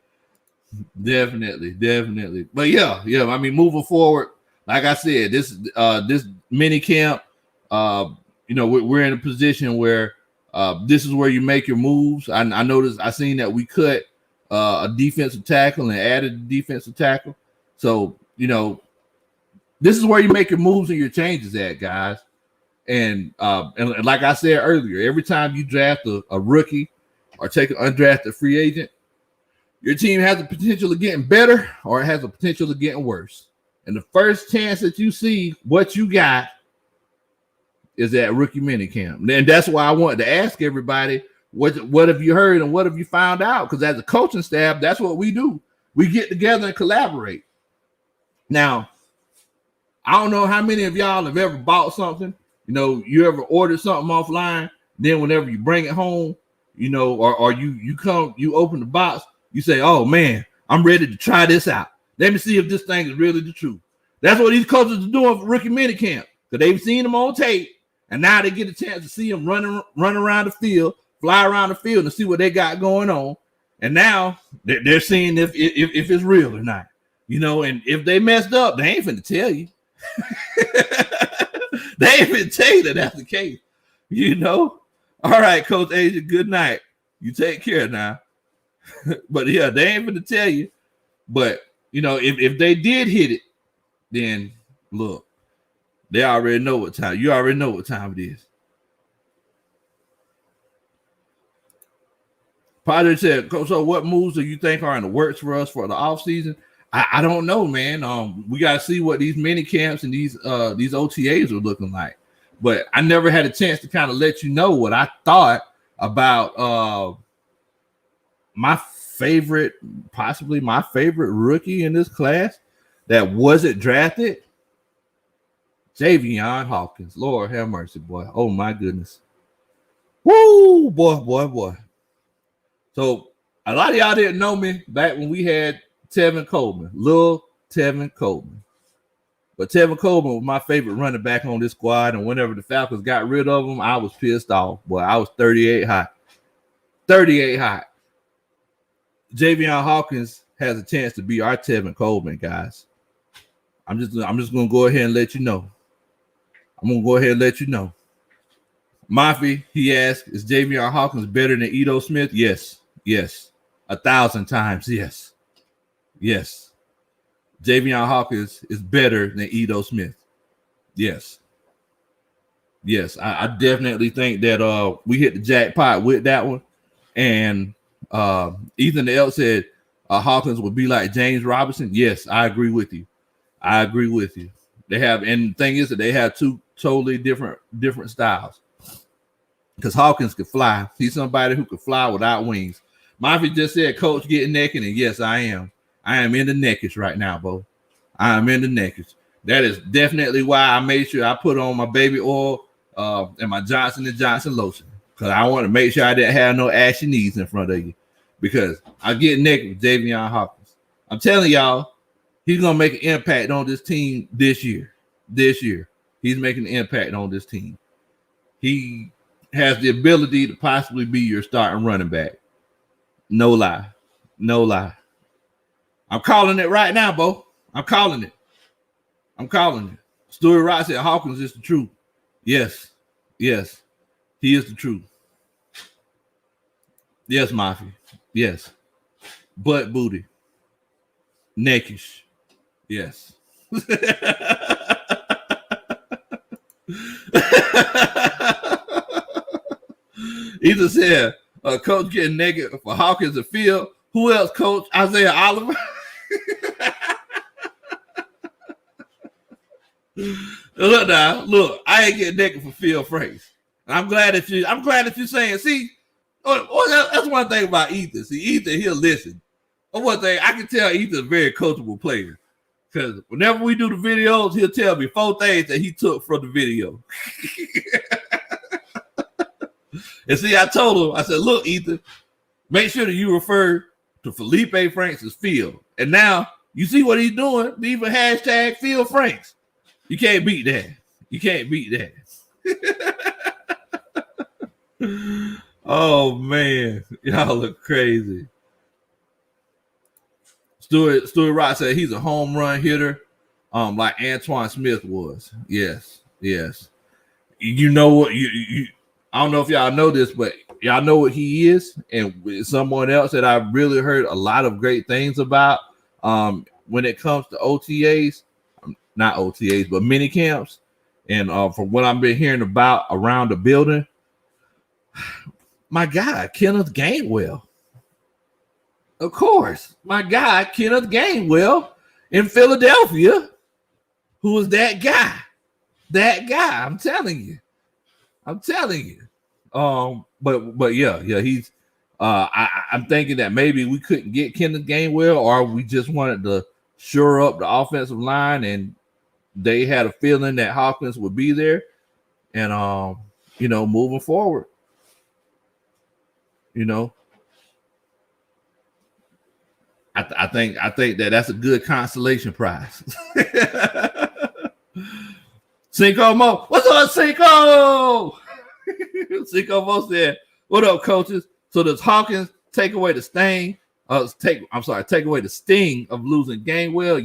Definitely. But yeah. I mean, moving forward, like I said, this mini camp, we're in a position where this is where you make your moves. I noticed, I seen that we cut a defensive tackle and added a defensive tackle. So, this is where you make your moves and your changes at, guys. And like I said earlier, every time you draft a rookie or take an undrafted free agent, your team has the potential of getting better or it has the potential of getting worse. And the first chance that you see what you got is that rookie minicamp. And that's why I wanted to ask everybody, what have you heard and what have you found out? Because as a coaching staff, that's what we do. We get together and collaborate. Now, I don't know how many of y'all have ever bought something. You ever ordered something offline. Then whenever you bring it home, or you open the box, you say, "Oh man, I'm ready to try this out. Let me see if this thing is really the truth." That's what these coaches are doing for rookie minicamp, because they've seen them on tape, and now they get a chance to see them run around the field, fly around the field, and see what they got going on. And now they're seeing if it's real or not. And if they messed up, they ain't finna tell you. They ain't finna tell you that that's the case. All right, Coach Asia, good night. You take care now. But yeah, they ain't finna tell you. But if they did hit it, then look, they already know what time. You already know what time it is. Padre said, "Coach, so what moves do you think are in the works for us for the offseason?" I don't know, man. We got to see what these mini camps and these OTAs are looking like. But I never had a chance to kind of let you know what I thought about possibly my favorite rookie in this class that wasn't drafted, Javion Hawkins. Lord have mercy, boy. Oh, my goodness. Woo, boy. So a lot of y'all didn't know me back when we had Tevin Coleman, little Tevin Coleman. But Tevin Coleman was my favorite running back on this squad, and whenever the Falcons got rid of him, I was pissed off. Boy, I was 38 hot. 38 hot. Javion Hawkins has a chance to be our Tevin Coleman, guys. I'm just going to go ahead and let you know. Mafi, he asked, is Javion Hawkins better than Edo Smith? Yes. 1,000 times, yes. Javion Hawkins is better than Edo Smith. Yes. I definitely think that we hit the jackpot with that one. And Ethan L said Hawkins would be like James Robinson. Yes, I agree with you. They have, and the thing is that they have two totally different styles. Because Hawkins could fly. He's somebody who could fly without wings. Mafi just said, "Coach, getting naked," and yes, I am. I am in the neckish right now, Bo. I am in the neckish. That is definitely why I made sure I put on my baby oil and my Johnson & Johnson lotion, because I want to make sure I didn't have no ashy knees in front of you, because I get naked with Javion Hawkins. I'm telling y'all, he's going to make an impact on this team this year. He's making an impact on this team. He has the ability to possibly be your starting running back. No lie. I'm calling it right now, Bo. I'm calling it. Stuart Ross said Hawkins is the truth. Yes. He is the truth. Yes, Mafi. Yes. Butt booty. Neckish. Yes. Either said, Coach getting naked for Hawkins and Field. Who else, Coach? Isaiah Oliver. Look, I ain't getting naked for Phil Franks. I'm glad that you're saying, see, that's one thing about Ethan. See, Ethan, he'll listen. One thing, I can tell Ethan's a very coachable player. Because whenever we do the videos, he'll tell me 4 things that he took from the video. And see, I told him, I said, look, Ethan, make sure that you refer to Felipe Franks as Phil. And now you see what he's doing, even hashtag Phil Franks. You can't beat that. Oh, man. Y'all look crazy. Stuart Rock said he's a home run hitter, like Antoine Smith was. Yes. You know what? I don't know if y'all know this, but y'all know what he is, and someone else that I've really heard a lot of great things about when it comes to OTAs, not OTAs, but mini camps, and from what I've been hearing about around the building, my guy Kenneth Gainwell. Of course, my guy Kenneth Gainwell in Philadelphia, who is that guy? I'm telling you. But yeah, he's. I'm thinking that maybe we couldn't get Kenneth Gainwell, or we just wanted to shore up the offensive line and they had a feeling that Hawkins would be there, and moving forward, I think that's a good consolation prize. Cinco Mo, what's up, Cinco? Cinco Mo said, "What up, coaches? So does Hawkins take away the sting? Take away the sting of losing Gainwell?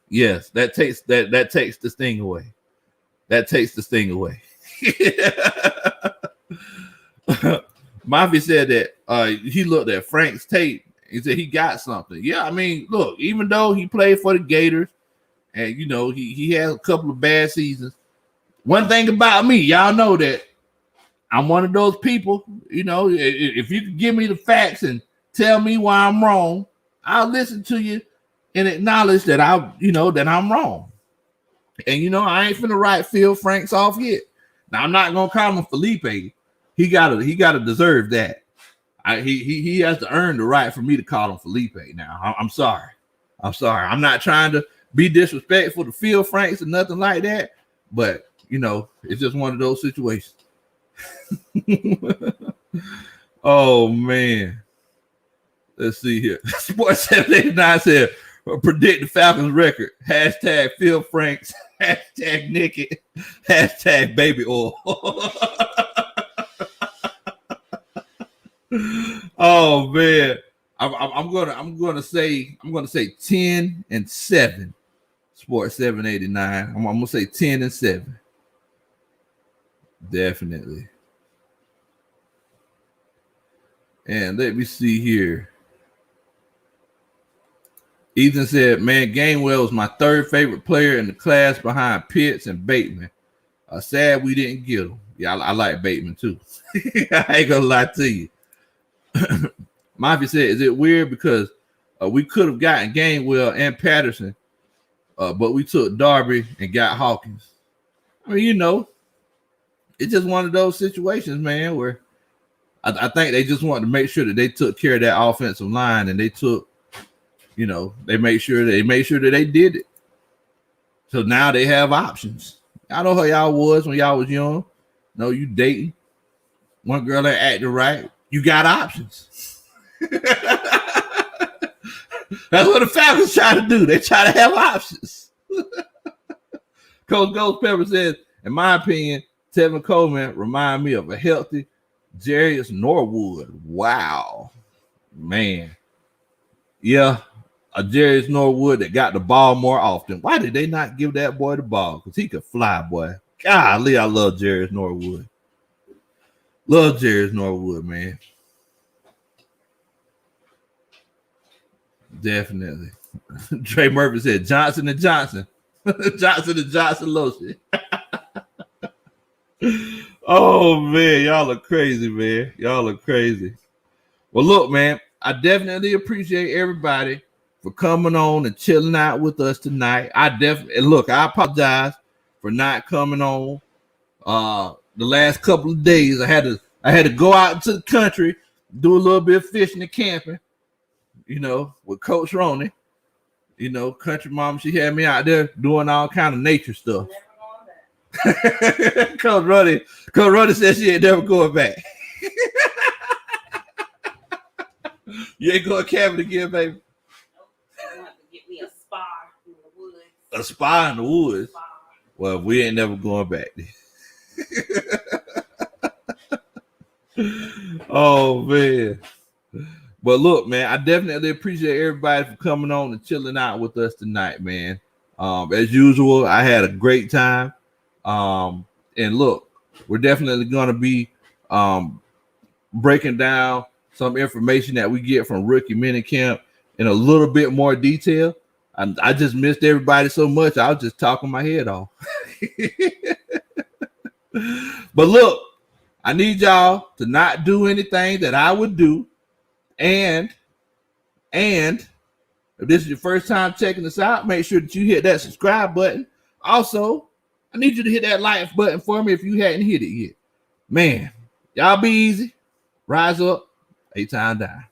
Yes, that takes the sting away. That takes the sting away." Mafia said that he looked at Frank's tape. He said he got something. Yeah, I mean, look, even though he played for the Gators, and he had a couple of bad seasons. One thing about me, y'all know that I'm one of those people. If you can give me the facts and tell me why I'm wrong, I'll listen to you and acknowledge that I'm wrong. And I ain't finna write Phil Franks off yet. Now I'm not gonna call him Felipe. He gotta deserve that. He has to earn the right for me to call him Felipe. Now I'm sorry. I'm not trying to be disrespectful to Phil Franks or nothing like that. But it's just one of those situations. Oh man. Let's see here. Sports 789 said, predict the Falcons record. Hashtag Phil Franks. Hashtag Nicky. Hashtag baby oil. Oh man. I'm gonna say 10-7. Sports 789. I'm gonna say 10-7. Definitely. And let me see here. Ethan said, man, Gainwell was my third favorite player in the class behind Pitts and Bateman. Sad we didn't get him. Yeah, I like Bateman too. I ain't gonna lie to you. Mafia said, is it weird because we could have gotten Gainwell and Patterson, but we took Darby and got Hawkins? I mean, it's just one of those situations, man, where I think they just wanted to make sure that they took care of that offensive line, and they took, they made sure that they did it. So now they have options. I know how y'all was when y'all was young. No, you dating. One girl that acted right. You got options. That's what the Falcons try to do. They try to have options. Coach Ghost Pepper says, in my opinion, Tevin Coleman remind me of a healthy Jarius Norwood. Wow. Man. Yeah, a Jarius Norwood that got the ball more often. Why did they not give that boy the ball? Because he could fly, boy. Golly, I love Jarius Norwood. Love Jarius Norwood, man. Definitely. Trey Murphy said Johnson & Johnson. Johnson & Johnson lotion. Oh, man. Y'all are crazy, man. Y'all are crazy. Well, look, man. I definitely appreciate everybody for coming on and chilling out with us tonight. I apologize for not coming on the last couple of days. I had to go out into the country, do a little bit of fishing and camping, with Coach Roney. Country mom, she had me out there doing all kind of nature stuff. Coach Roney said she ain't never going back. You ain't going camping again, baby? Nope. I'm have to get me a spa in the woods. A spa in the woods? Well, we ain't never going back. Oh, man. But look, man, I definitely appreciate everybody for coming on and chilling out with us tonight, man. As usual, I had a great time. And look, we're definitely going to be breaking down some information that we get from rookie minicamp in a little bit more detail. I just missed everybody so much. I was just talking my head off. But look, I need y'all to not do anything that I would do. And if this is your first time checking us out, make sure that you hit that subscribe button. Also, I need you to hit that like button for me if you hadn't hit it yet. Man, y'all be easy. Rise up. 8 times down.